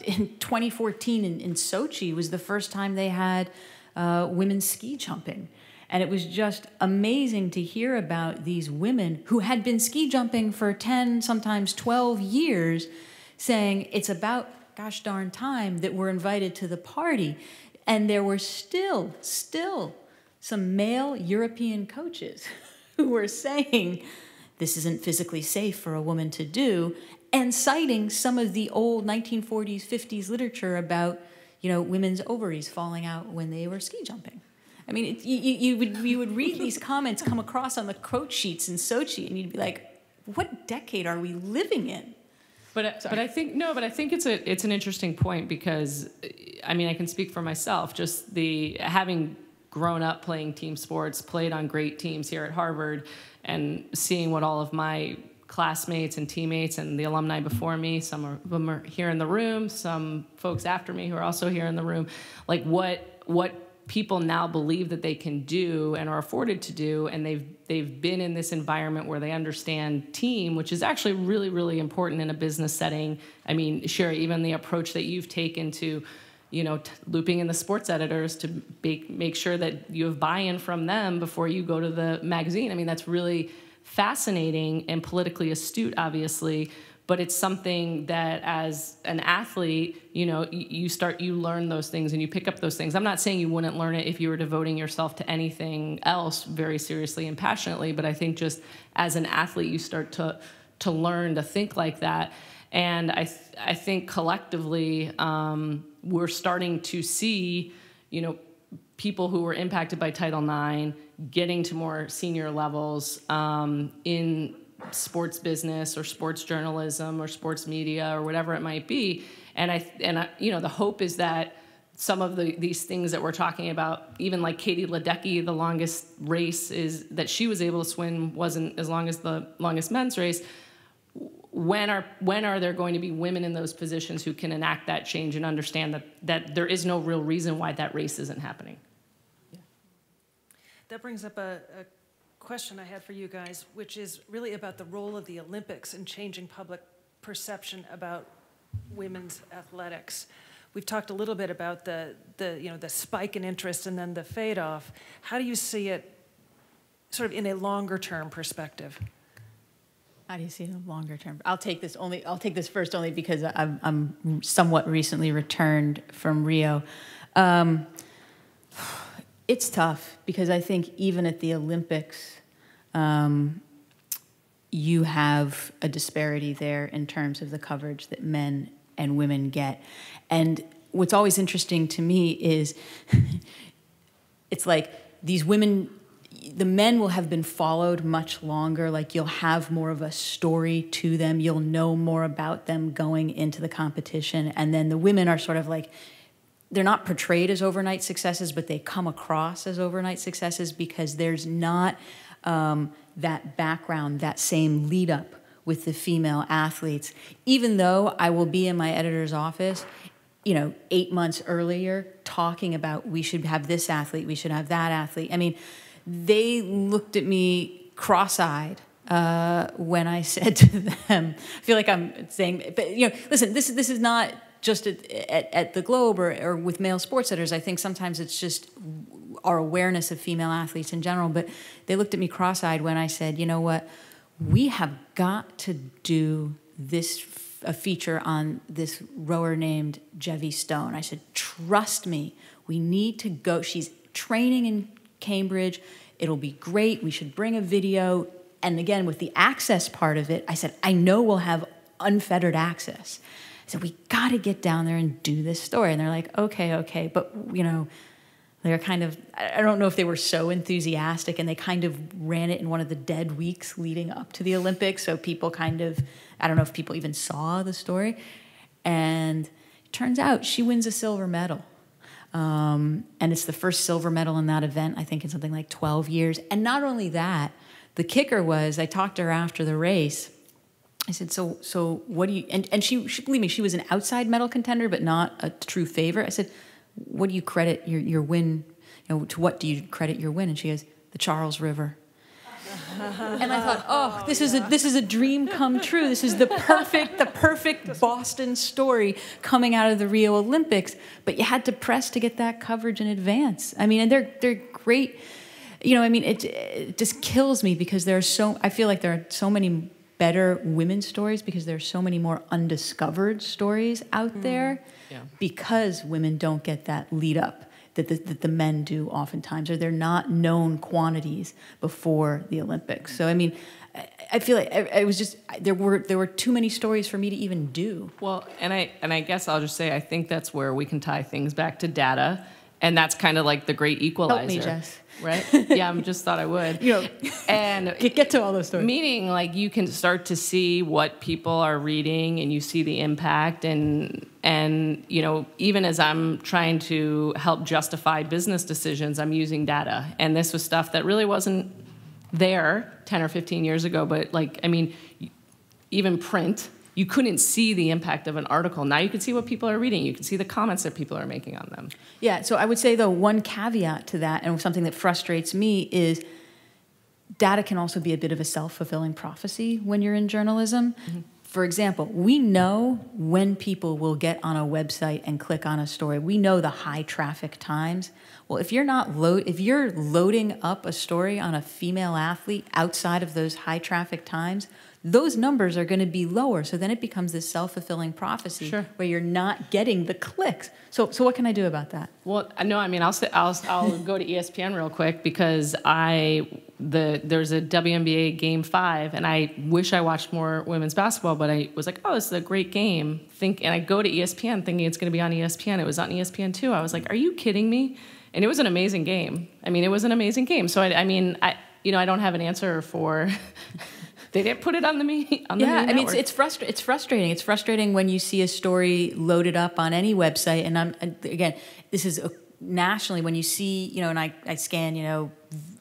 In 2014 in Sochi was the first time they had women's ski jumping. And it was just amazing to hear about these women who had been ski jumping for 10, sometimes 12 years, saying it's about gosh darn time that we're invited to the party. And there were still some male European coaches who were saying this isn't physically safe for a woman to do, and citing some of the old 1940s, 50s literature about, you know, women's ovaries falling out when they were ski jumping. I mean, you would read these comments come across on the quote sheets in Sochi, and you'd be like, what decade are we living in? But I think it's an interesting point because, I mean, I can speak for myself. Just having grown up playing team sports, played on great teams here at Harvard, and seeing what all of my classmates and teammates and the alumni before me, some of them are here in the room, some folks after me who are also here in the room, like what people now believe that they can do and are afforded to do, and they've been in this environment where they understand team, which is actually really, really important in a business setting. I mean, Shira, even the approach that you've taken to, you know, looping in the sports editors to make sure that you have buy-in from them before you go to the magazine. I mean, that's really fascinating and politically astute, obviously, but it's something that as an athlete, you know, you learn those things and you pick up those things. I'm not saying you wouldn't learn it if you were devoting yourself to anything else very seriously and passionately, but I think just as an athlete, you start to learn to think like that. And I think collectively, we're starting to see, you know, people who were impacted by Title IX getting to more senior levels in sports business or sports journalism or sports media or whatever it might be. And I you know, the hope is that some of these things that we're talking about, even like Katie Ledecky, the longest race is that she was able to swim wasn't as long as the longest men's race. When are there going to be women in those positions who can enact that change and understand that there is no real reason why that race isn't happening? Yeah. That brings up a question I had for you guys, which is really about the role of the Olympics in changing public perception about women's athletics. We've talked a little bit about the spike in interest and then the fade off. How do you see it sort of in a longer term perspective? How do you see it in the longer term? I'll take this first only because I'm somewhat recently returned from Rio. It's tough because I think even at the Olympics, you have a disparity there in terms of the coverage that men and women get. And what's always interesting to me is it's like these women, the men will have been followed much longer. Like you'll have more of a story to them. You'll know more about them going into the competition. And then the women are sort of like, they're not portrayed as overnight successes, but they come across as overnight successes because there's not that background, that same lead up with the female athletes. Even though I will be in my editor's office, 8 months earlier talking about we should have this athlete, we should have that athlete. I mean, they looked at me cross-eyed when I said to them, I feel like I'm saying, but listen, this is not just at the Globe or with male sports editors. I think sometimes it's just our awareness of female athletes in general. But they looked at me cross-eyed when I said, you know what, we have got to do a feature on this rower named Jevi Stone. I said, trust me, we need to go. She's training in Cambridge. It'll be great. We should bring a video. And again, with the access part of it, I said, I know we'll have unfettered access. I said, we got to get down there and do this story. And they're like, okay. But, they're kind of, I don't know if they were so enthusiastic, and they kind of ran it in one of the dead weeks leading up to the Olympics. So people kind of, I don't know if people even saw the story. And it turns out she wins a silver medal. And it's the first silver medal in that event, I think in something like 12 years. And not only that, the kicker was, I talked to her after the race. I said, so what do you, and she believe me, she was an outside medal contender, but not a true favorite. I said, what do you credit your win, to what do you credit your win? And she goes, the Charles River. And I thought, this is a dream come true. This is the perfect Boston story coming out of the Rio Olympics. But you had to press to get that coverage in advance. I mean, and they're great. It just kills me because I feel like there are so many better women's stories because there are so many more undiscovered stories out there because women don't get that lead up that the men do oftentimes, or they're not known quantities before the Olympics. So, I feel like I was just, there were too many stories for me to even do. Well, and I guess I'll just say, I think that's where we can tie things back to data. And that's kind of like the great equalizer. Help me, Jess. Right? Yeah, I just thought I would. And get to all those stories. Meaning, like, you can start to see what people are reading, and you see the impact, and even as I'm trying to help justify business decisions, I'm using data. And this was stuff that really wasn't there 10 or 15 years ago, but even print, you couldn't see the impact of an article. Now you can see what people are reading. You can see the comments that people are making on them. Yeah, so I would say, though, one caveat to that, and something that frustrates me, is data can also be a bit of a self-fulfilling prophecy when you're in journalism. Mm-hmm. For example, we know when people will get on a website and click on a story. We know the high traffic times. Well, if you're loading up a story on a female athlete outside of those high traffic times, those numbers are going to be lower. So then it becomes this self-fulfilling prophecy where you're not getting the clicks. So what can I do about that? Well, no, I'll go to ESPN real quick because there's a WNBA Game 5, and I wish I watched more women's basketball, but I was like, oh, this is a great game. And I go to ESPN thinking it's going to be on ESPN. It was on ESPN2. I was like, are you kidding me? And it was an amazing game. It was an amazing game. So I don't have an answer for. They didn't put it on the main. It's frustrating. It's frustrating when you see a story loaded up on any website. And again, this is nationally when you see, and I scan,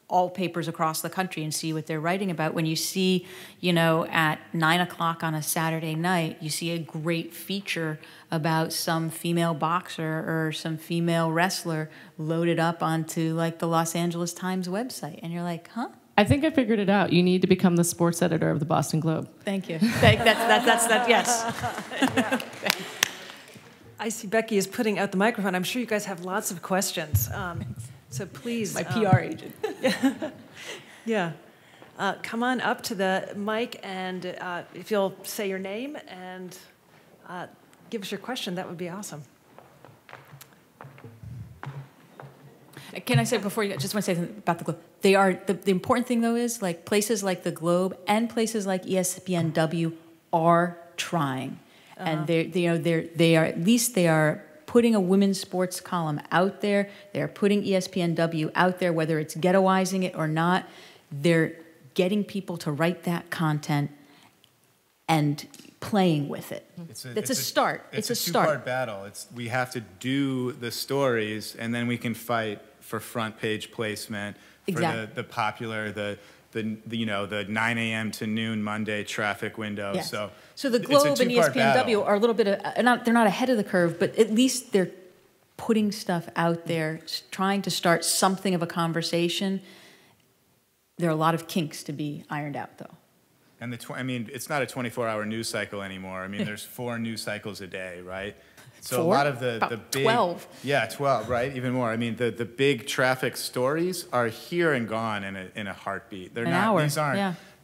all papers across the country and see what they're writing about. When you see, at 9 o'clock on a Saturday night, you see a great feature about some female boxer or some female wrestler loaded up onto like the Los Angeles Times website, and you're like, huh? I think I figured it out. You need to become the sports editor of the Boston Globe. Thank you. Yes. I see Becky is putting out the microphone. I'm sure you guys have lots of questions. So please. My PR agent. Yeah. Come on up to the mic, and if you'll say your name and give us your question, that would be awesome. Can I say before you just want to say something about the Globe? They are the important thing though is like places like the Globe and places like ESPNW are trying, and they are putting a women's sports column out there. They're putting ESPNW out there, whether it's ghettoizing it or not. They're getting people to write that content and playing with it. It's a start. It's a two-part battle. We have to do the stories, and then we can fight for front page placement, for the popular, the 9 a.m. to noon Monday traffic window. Yes. So the Globe and ESPNW are a little bit of, they're not ahead of the curve, but at least they're putting stuff out there, trying to start something of a conversation. There are a lot of kinks to be ironed out, though. And it's not a 24-hour news cycle anymore. I mean, there's 4 news cycles a day, right? So 4? A lot of the big 12. Yeah, 12, right? Even more. I mean, the big traffic stories are here and gone in a heartbeat. They're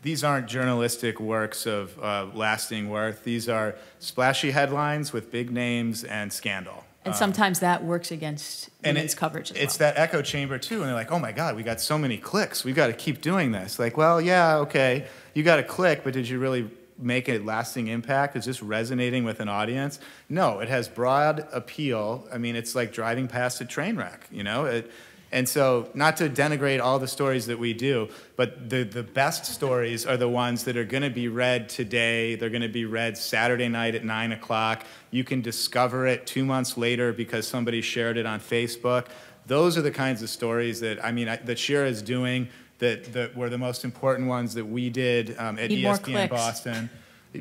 These aren't journalistic works of lasting worth. These are splashy headlines with big names and scandal. And sometimes that works against women's coverage as well. It's that echo chamber, too. And they're like, oh, my God, we got so many clicks. We've got to keep doing this. Like, well, yeah, okay. You got a click, but did you really make a lasting impact? Is this resonating with an audience? No, it has broad appeal. I mean, it's like driving past a train wreck, you know? And so, not to denigrate all the stories that we do, but the best stories are the ones that are going to be read today. They're going to be read Saturday night at 9 o'clock. You can discover it 2 months later because somebody shared it on Facebook. Those are the kinds of stories that, that Shira is doing that were the most important ones that we did at ESPN Boston.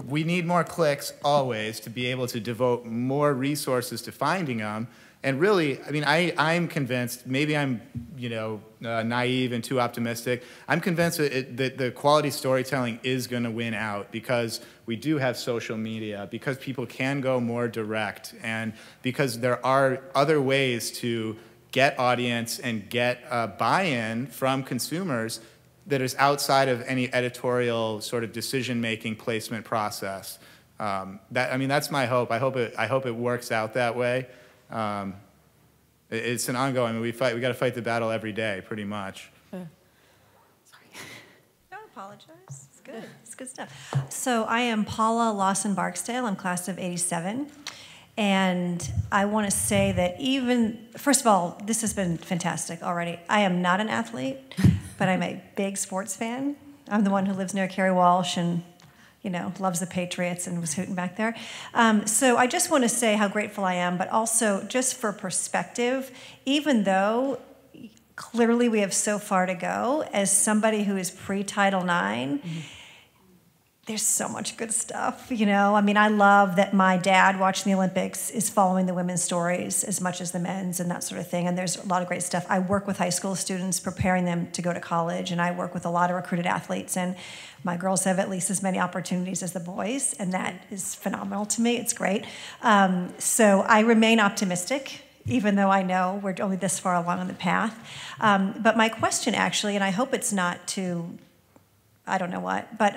We need more clicks always to be able to devote more resources to finding them. And really, I'm convinced, maybe I'm, naive and too optimistic. I'm convinced that the quality storytelling is going to win out because we do have social media, because people can go more direct, and because there are other ways to get audience and get buy-in from consumers that is outside of any editorial sort of decision-making placement process. That's my hope. I hope it works out that way. It's an ongoing. We got to fight the battle every day, pretty much. Sorry. Don't apologize. It's good. It's good stuff. So I am Paula Lawson-Barksdale. I'm class of '87. And I want to say that first of all, this has been fantastic already. I am not an athlete, but I'm a big sports fan. I'm the one who lives near Kerry Walsh and loves the Patriots and was hooting back there. So I just want to say how grateful I am, but also just for perspective, even though clearly we have so far to go, as somebody who is pre-Title IX, there's so much good stuff, I love that my dad watching the Olympics is following the women's stories as much as the men's and that sort of thing, and there's a lot of great stuff. I work with high school students, preparing them to go to college, and I work with a lot of recruited athletes, and my girls have at least as many opportunities as the boys, and that is phenomenal to me. It's great. So I remain optimistic, even though I know we're only this far along on the path. But my question actually, and I hope it's not too, I don't know what, but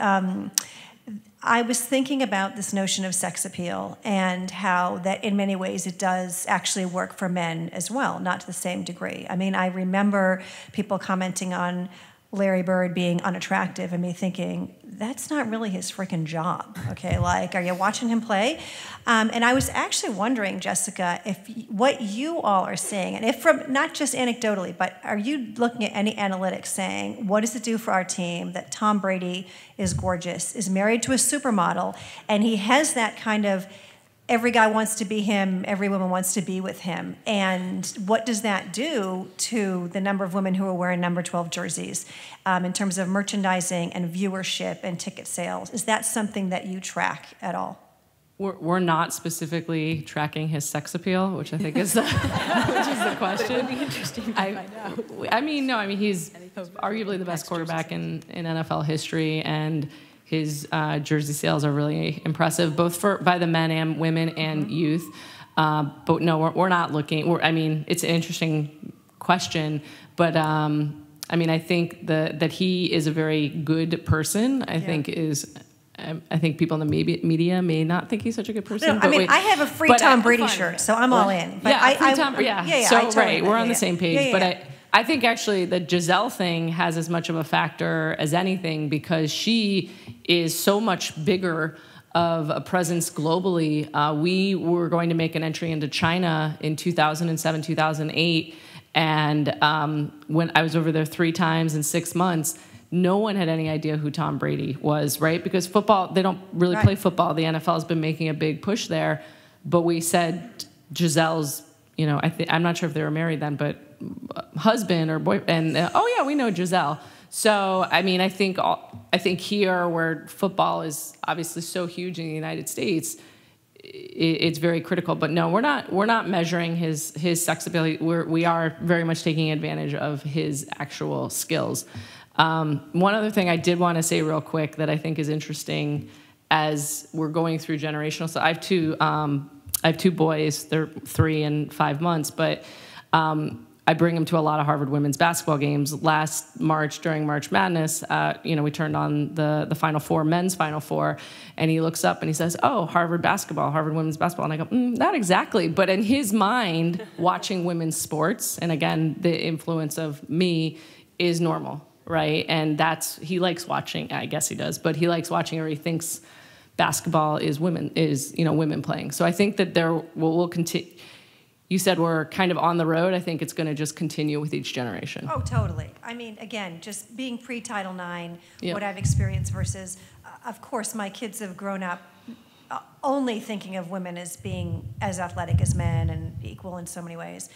I was thinking about this notion of sex appeal and how that in many ways it does actually work for men as well, not to the same degree. I remember people commenting on Larry Bird being unattractive and me thinking, that's not really his freaking job, okay? Like, are you watching him play? And I was actually wondering, Jessica, if what you all are seeing, and if from not just anecdotally, but are you looking at any analytics saying, what does it do for our team that Tom Brady is gorgeous, is married to a supermodel, and he has that kind of every guy wants to be him, every woman wants to be with him. And what does that do to the number of women who are wearing number 12 jerseys in terms of merchandising and viewership and ticket sales? Is that something that you track at all? We're not specifically tracking his sex appeal, which I think is the, which is the question. It would be interesting to find out. I mean, he's arguably the best quarterback in NFL history, and his jersey sales are really impressive, both by the men and women and youth. But no, we're not looking. It's an interesting question, but I think that he is a very good person. I think people in the media may not think he's such a good person. No, I have a free Tom Brady shirt, so I'm all in. But We're on the same page. But I think actually the Giselle thing has as much of a factor as anything, because she is so much bigger of a presence globally. We were going to make an entry into China in 2007, 2008, and when I was over there 3 times in 6 months, no one had any idea who Tom Brady was, right? Because football, they don't really play football. The NFL has been making a big push there. But we said Giselle's, I'm not sure if they were married then, but husband or boyfriend, we know Giselle. So, I think here, where football is obviously so huge in the United States, it's very critical. But no, we're not measuring his sex ability. We are very much taking advantage of his actual skills. One other thing I did want to say real quick that I think is interesting as we're going through generational. So I have two boys. They're 3 and 5 months, but I bring them to a lot of Harvard women's basketball games. Last March, during March Madness, we turned on the Final Four, men's Final Four, and he looks up and he says, "Oh, Harvard basketball, Harvard women's basketball." And I go, "Not exactly." But in his mind, watching women's sports, and again, the influence of me, is normal. Right, and he likes watching. I guess he does, but he likes watching, or he thinks basketball is women playing. So I think that we'll continue. You said we're kind of on the road. I think it's going to just continue with each generation. Oh, totally. Again, just being pre-Title IX, what I've experienced versus, of course, my kids have grown up only thinking of women as being as athletic as men and equal in so many ways.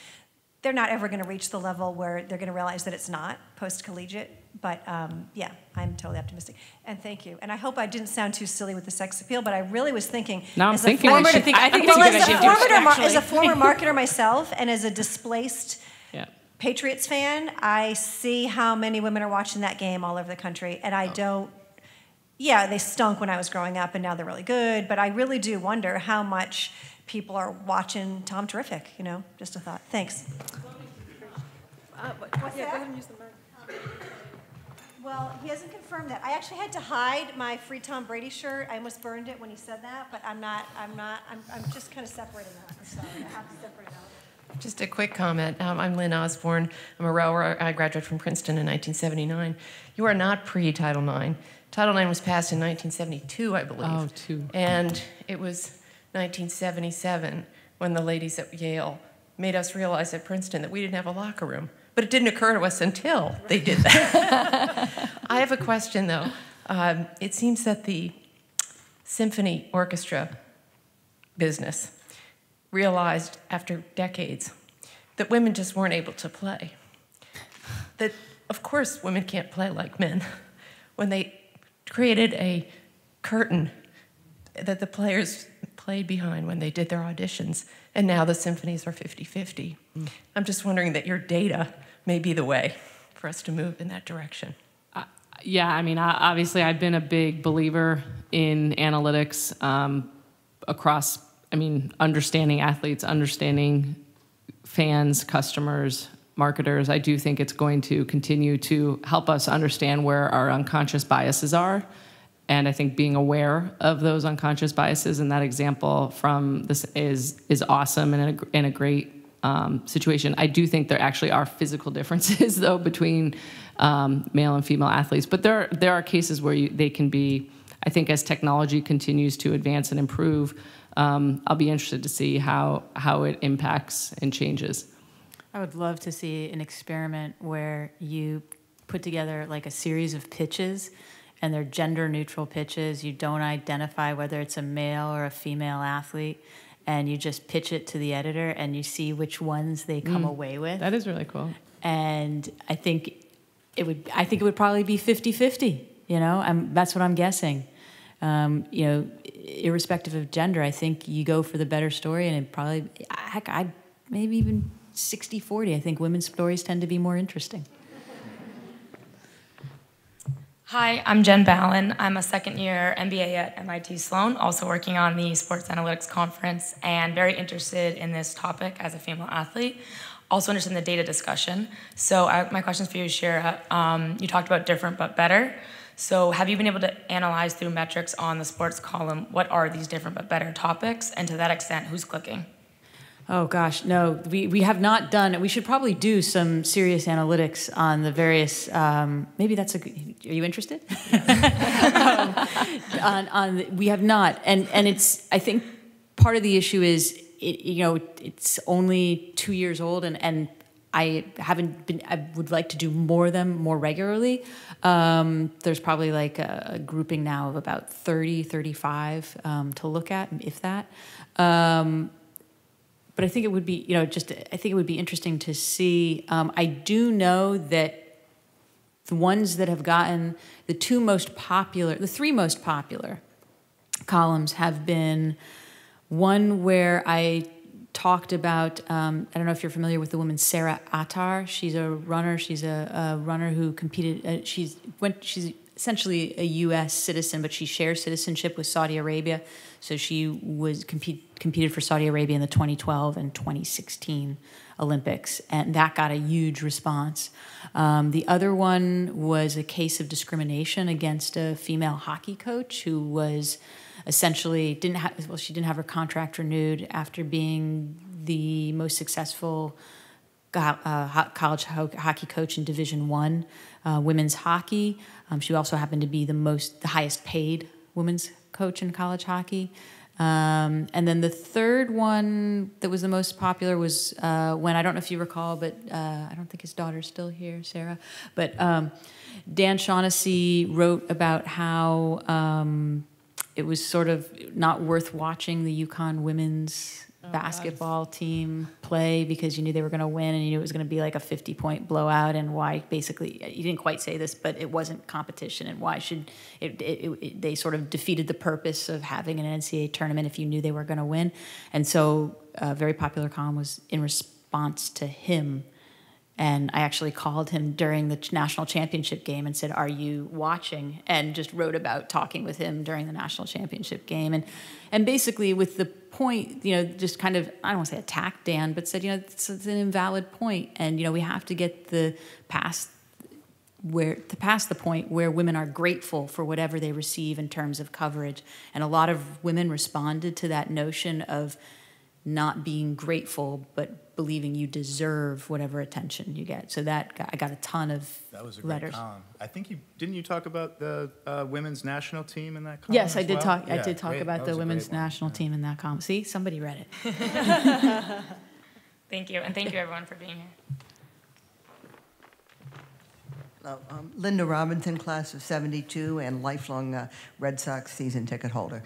They're not ever going to reach the level where they're going to realize that it's not post-collegiate. But I'm totally optimistic. And thank you. And I hope I didn't sound too silly with the sex appeal, but I really was thinking. No, I'm thinking. As a former marketer myself, and as a displaced Patriots fan, I see how many women are watching that game all over the country, and I don't. Yeah, they stunk when I was growing up, and now they're really good. But I really do wonder how much people are watching Tom Terrific. Just a thought. Thanks. What's that? Go ahead and use the mic. Well, he hasn't confirmed that. I actually had to hide my free Tom Brady shirt. I almost burned it when he said that, but I'm just kind of separating that. I'm sorry. I have to separate it out. Just a quick comment. I'm Lynn Osborne. I'm a rower. I graduated from Princeton in 1979. You are not pre-Title IX. Title IX was passed in 1972, I believe. Oh, two. And it was 1977 when the ladies at Yale made us realize at Princeton that we didn't have a locker room. But it didn't occur to us until they did that. I have a question, though. It seems that the symphony orchestra business realized after decades that women just weren't able to play. That, of course, women can't play like men. When they created a curtain that the players played behind when they did their auditions, and now the symphonies are 50-50. I'm just wondering that your data may be the way for us to move in that direction. Obviously, I've been a big believer in analytics across, understanding athletes, understanding fans, customers, marketers. I do think it's going to continue to help us understand where our unconscious biases are. And I think being aware of those unconscious biases, and that example from this is awesome and in a great situation. I do think there actually are physical differences, though, between male and female athletes. But there are cases where they can be. I think as technology continues to advance and improve, I'll be interested to see how it impacts and changes. I would love to see an experiment where you put together like a series of pitches, and they're gender-neutral pitches. You don't identify whether it's a male or a female athlete, and you just pitch it to the editor, and you see which ones they come away with. That is really cool. And I think it would probably be 50-50. That's what I'm guessing. irrespective of gender, I think you go for the better story, and it probably, heck, maybe even 60-40. I think women's stories tend to be more interesting. Hi, I'm Jen Ballin. I'm a second-year MBA at MIT Sloan, also working on the Sports Analytics Conference, and very interested in this topic as a female athlete. Also interested in the data discussion. So my questions for you, Shira. You talked about different but better. So have you been able to analyze through metrics on the sports column what are these different but better topics? And to that extent, who's clicking? Oh gosh, no, we have not done it. We should probably do some serious analytics on the various, maybe that's are you interested? We have not, and it's, I think part of the issue is, it's only 2 years old, and I would like to do more of them more regularly. There's probably like a grouping now of about 30, 35 to look at, if that. But I think it would be, I think it would be interesting to see. I do know that the ones that have gotten the three most popular columns have been one where I talked about, I don't know if you're familiar with the woman Sarah Attar. She's a runner. She's a runner who competed. She's essentially a U.S. citizen, but she shares citizenship with Saudi Arabia. So she was competed for Saudi Arabia in the 2012 and 2016 Olympics, and that got a huge response. The other one was a case of discrimination against a female hockey coach who was essentially she didn't have her contract renewed after being the most successful college hockey coach in Division I women's hockey. She also happened to be the highest paid women's coach in college hockey. And then the third one that was the most popular was when, I don't know if you recall, but I don't think his daughter's still here, Sarah, but Dan Shaughnessy wrote about how it was sort of not worth watching the UConn women's basketball team play because you knew they were going to win and you knew it was going to be like a 50-point blowout, and why basically, you didn't quite say this, but it wasn't competition, and why should they sort of defeated the purpose of having an NCAA tournament if you knew they were going to win. And so a very popular column was in response to him, and I actually called him during the national championship game and said, "Are you watching?" and just wrote about talking with him during the national championship game, and basically with the point, just kind of, I don't want to say attack Dan, but said, it's an invalid point, and we have to get past the point where women are grateful for whatever they receive in terms of coverage, and a lot of women responded to that notion of not being grateful, but believing you deserve whatever attention you get. So I got a ton of letters. That was a great column. I think didn't you talk about the women's national team in that column? Yes, I did well? talk. I did talk about the women's national team in that column. See, somebody read it. Thank you, and thank you everyone for being here. Hello, Linda Robinson, class of '72, and lifelong Red Sox season ticket holder.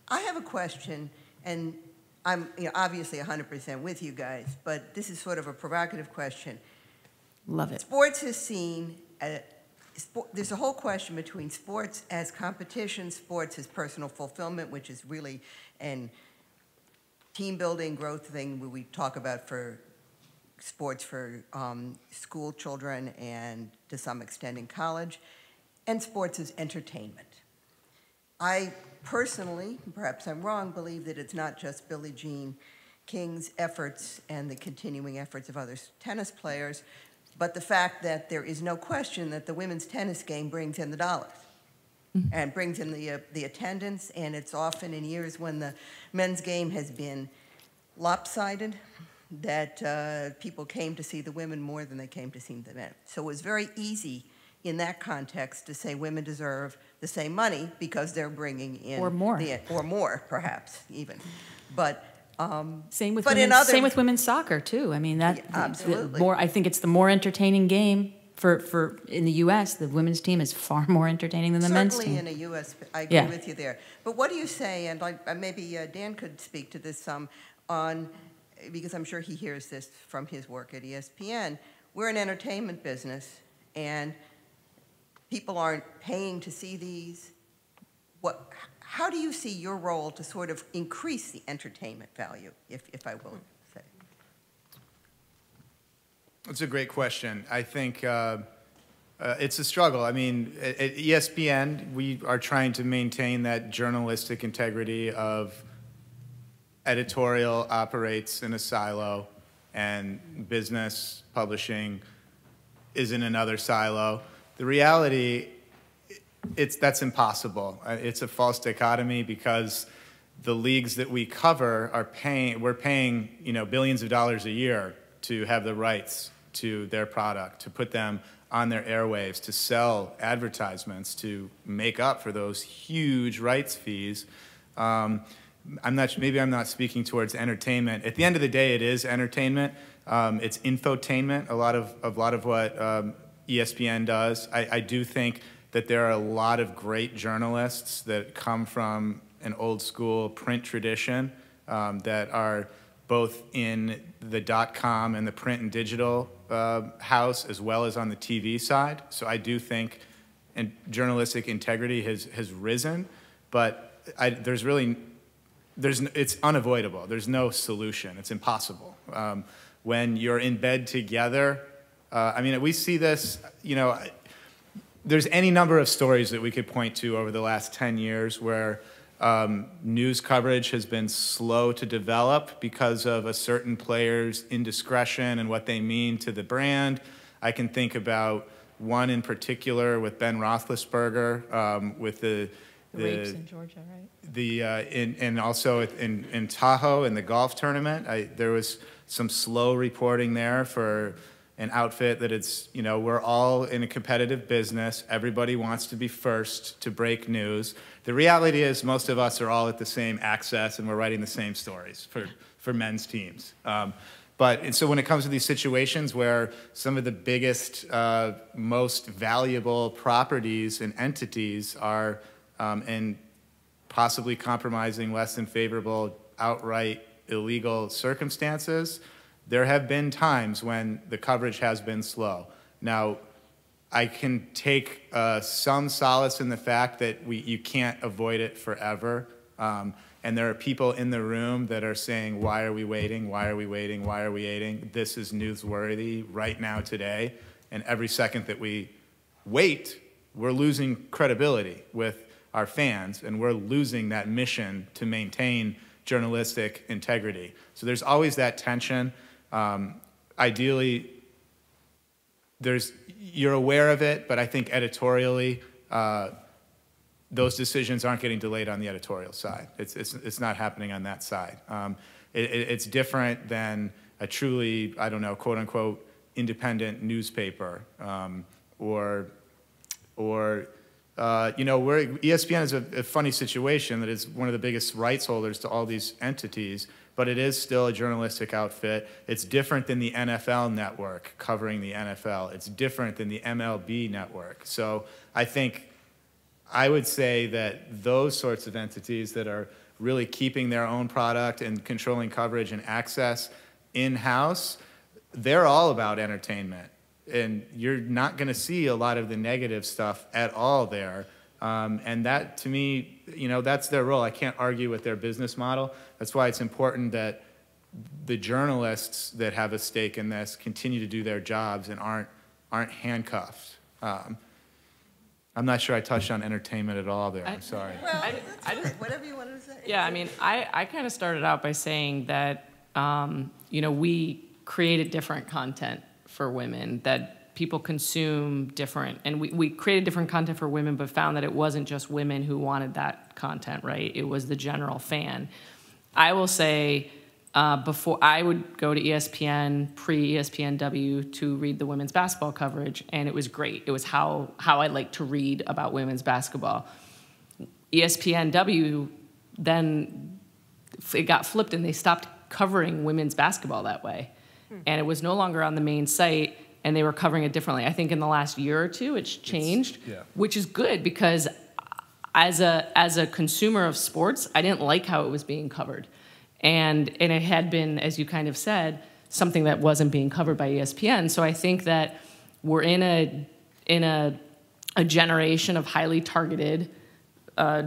I have a question, and I'm obviously 100% with you guys, but this is sort of a provocative question. Love it. Sports is seen, there's a whole question between sports as competition, sports as personal fulfillment, which is really an team building growth thing where we talk about for sports for school children and to some extent in college, and sports as entertainment. I personally, perhaps I'm wrong, believe that it's not just Billie Jean King's efforts and the continuing efforts of other tennis players, but the fact that there is no question that the women's tennis game brings in the dollars and brings in the attendance, and it's often in years when the men's game has been lopsided that people came to see the women more than they came to see the men. So it was very easy in that context to say women deserve the same money because they're bringing in or more, or more perhaps even, but same with women's soccer too. I mean absolutely. I think it's the more entertaining game for in the U.S. The women's team is far more entertaining than the men's team. Certainly in the U.S., I agree with you there. But what do you say? And maybe Dan could speak to this some on, because I'm sure he hears this from his work at ESPN. We're an entertainment business, and people aren't paying to see these? How do you see your role to sort of increase the entertainment value, if I will say? That's a great question. I think it's a struggle. I mean, at ESPN, we are trying to maintain that journalistic integrity of editorial operates in a silo and business publishing is in another silo. The reality, that's impossible. It's a false dichotomy because the leagues that we cover are we're paying, billions of dollars a year to have the rights to their product, to put them on their airwaves, to sell advertisements, to make up for those huge rights fees. Maybe I'm not speaking towards entertainment. At the end of the day, it is entertainment. It's infotainment. A lot of what ESPN does. I do think that there are a lot of great journalists that come from an old school print tradition that are both in the .com and the print and digital house as well as on the TV side. So I do think journalistic integrity has risen, but it's unavoidable. There's no solution. It's impossible. When you're in bed together, I mean, we see this, there's any number of stories that we could point to over the last 10 years where news coverage has been slow to develop because of a certain player's indiscretion and what they mean to the brand. I can think about one in particular with Ben Roethlisberger, with the rapes in Georgia, right? And also in Tahoe in the golf tournament, there was some slow reporting there for an outfit that we're all in a competitive business. Everybody wants to be first to break news. The reality is most of us are all at the same access and we're writing the same stories for men's teams. And so when it comes to these situations where some of the biggest, most valuable properties and entities are in possibly compromising less than favorable, outright illegal circumstances, there have been times when the coverage has been slow. Now, I can take some solace in the fact that you can't avoid it forever. And there are people in the room that are saying, why are we waiting? Why are we waiting? Why are we waiting? This is newsworthy right now, today. And every second that we wait, we're losing credibility with our fans, and we're losing that mission to maintain journalistic integrity. So there's always that tension. Ideally, you're aware of it, but I think editorially, those decisions aren't getting delayed on the editorial side. It's not happening on that side. It's different than a truly, I don't know, quote unquote, independent newspaper, ESPN is a funny situation that is one of the biggest rights holders to all these entities, but it is still a journalistic outfit. It's different than the NFL network covering the NFL. It's different than the MLB network. So I would say that those sorts of entities that are really keeping their own product and controlling coverage and access in-house, they're all about entertainment. And you're not going to see a lot of the negative stuff at all there. And that, to me, that's their role. I can't argue with their business model. That's why it's important that the journalists that have a stake in this continue to do their jobs and aren't handcuffed. I'm not sure I touched on entertainment at all there. I'm sorry. Well, whatever you wanted to say. Yeah, I mean, I kind of started out by saying that, we created different content for women, that people consume different, and we created different content for women, but found that it wasn't just women who wanted that content, right? It was the general fan. I will say, before I would go to ESPN, pre-ESPNW, to read the women's basketball coverage, and it was great. It was how I like to read about women's basketball. ESPNW, then it got flipped and they stopped covering women's basketball that way. And it was no longer on the main site, and they were covering it differently. I think in the last year or two, it's changed, which is good, because as a consumer of sports, I didn't like how it was being covered. And it had been, as you kind of said, something that wasn't being covered by ESPN. So I think that we're in a a generation of highly targeted,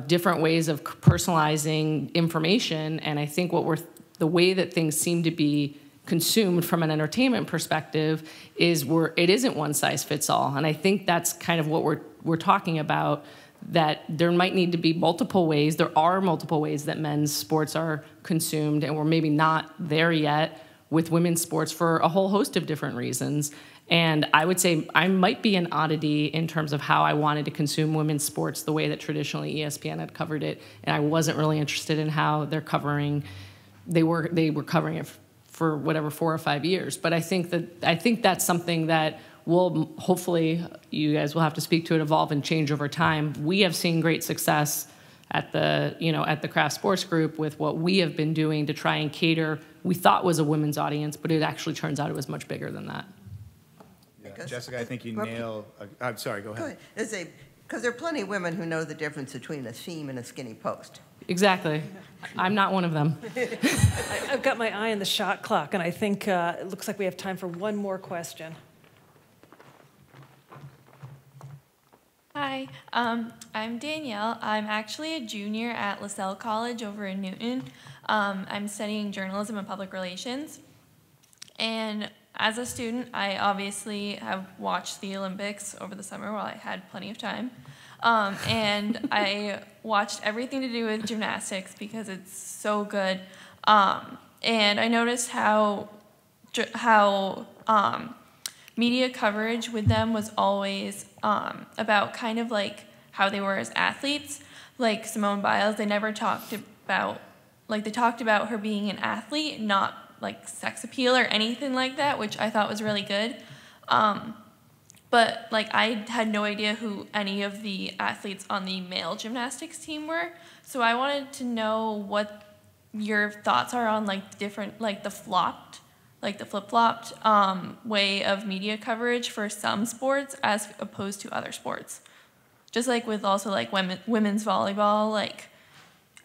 different ways of personalizing information. And I think the way that things seem to be consumed from an entertainment perspective is it isn't one size fits all. And I think that's kind of what we're talking about, that there might need to be multiple ways. There are multiple ways that men's sports are consumed, and we're maybe not there yet with women's sports for a whole host of different reasons. And I would say I might be an oddity in terms of how I wanted to consume women's sports the way that traditionally ESPN had covered it, and I wasn't really interested in how they were covering it for whatever 4 or 5 years. But I think that's something that will hopefully, you guys will have to speak to it, evolve and change over time. We have seen great success at the Kraft Sports Group with what we have been doing to try and cater. We thought was a women's audience, but it actually turns out it was much bigger than that. Yeah, Jessica, I think you nail. I'm sorry. Go ahead. Because there are plenty of women who know the difference between a seam and a skinny post. Exactly. I'm not one of them. I've got my eye on the shot clock, and I think it looks like we have time for one more question. Hi, I'm Danielle. I'm actually a junior at LaSalle College over in Newton. I'm studying journalism and public relations. And as a student, I obviously have watched the Olympics over the summer while I had plenty of time. And I watched everything to do with gymnastics because it's so good. And I noticed how media coverage with them was always about kind of like how they were as athletes. Like Simone Biles, they never talked about, like they talked about her being an athlete, not like sex appeal or anything like that, which I thought was really good. But like I had no idea who any of the athletes on the male gymnastics team were. So I wanted to know what your thoughts are on like different, like the flip-flopped way of media coverage for some sports as opposed to other sports. Just like with also like women's volleyball, like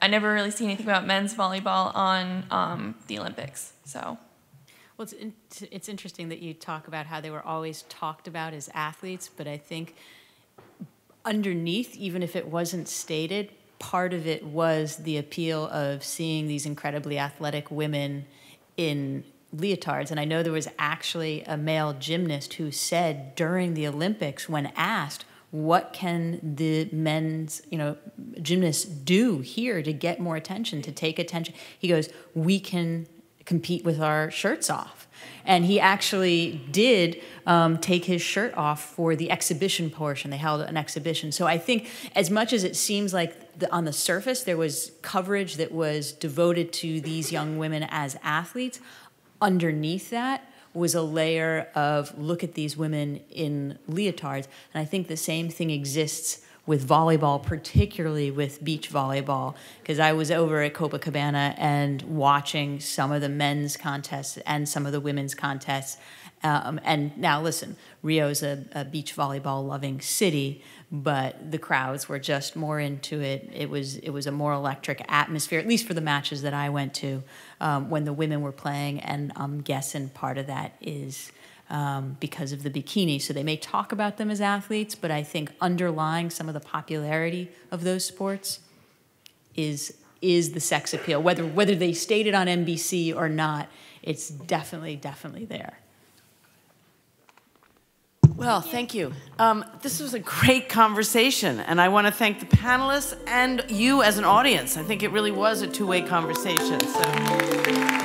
I never really see anything about men's volleyball on the Olympics, so. Well, it's interesting that you talk about how they were always talked about as athletes, but I think underneath, even if it wasn't stated, part of it was the appeal of seeing these incredibly athletic women in leotards. And I know there was actually a male gymnast who said during the Olympics, when asked, what can the men's, gymnasts do here to get more attention, to take attention? He goes, we can compete with our shirts off. And he actually did take his shirt off for the exhibition portion. They held an exhibition. So I think as much as it seems like on the surface there was coverage that was devoted to these young women as athletes, underneath that was a layer of look at these women in leotards. And I think the same thing exists with volleyball, particularly with beach volleyball, because I was over at Copacabana and watching some of the men's contests and some of the women's contests. And now listen, Rio's a beach volleyball loving city, but the crowds were just more into it. It was a more electric atmosphere, at least for the matches that I went to when the women were playing. And I'm guessing part of that is because of the bikini. So they may talk about them as athletes, but I think underlying some of the popularity of those sports is the sex appeal. Whether they state it on NBC or not, it's definitely there. Well, thank you. This was a great conversation, and I want to thank the panelists and you as an audience. I think it really was a two-way conversation. So.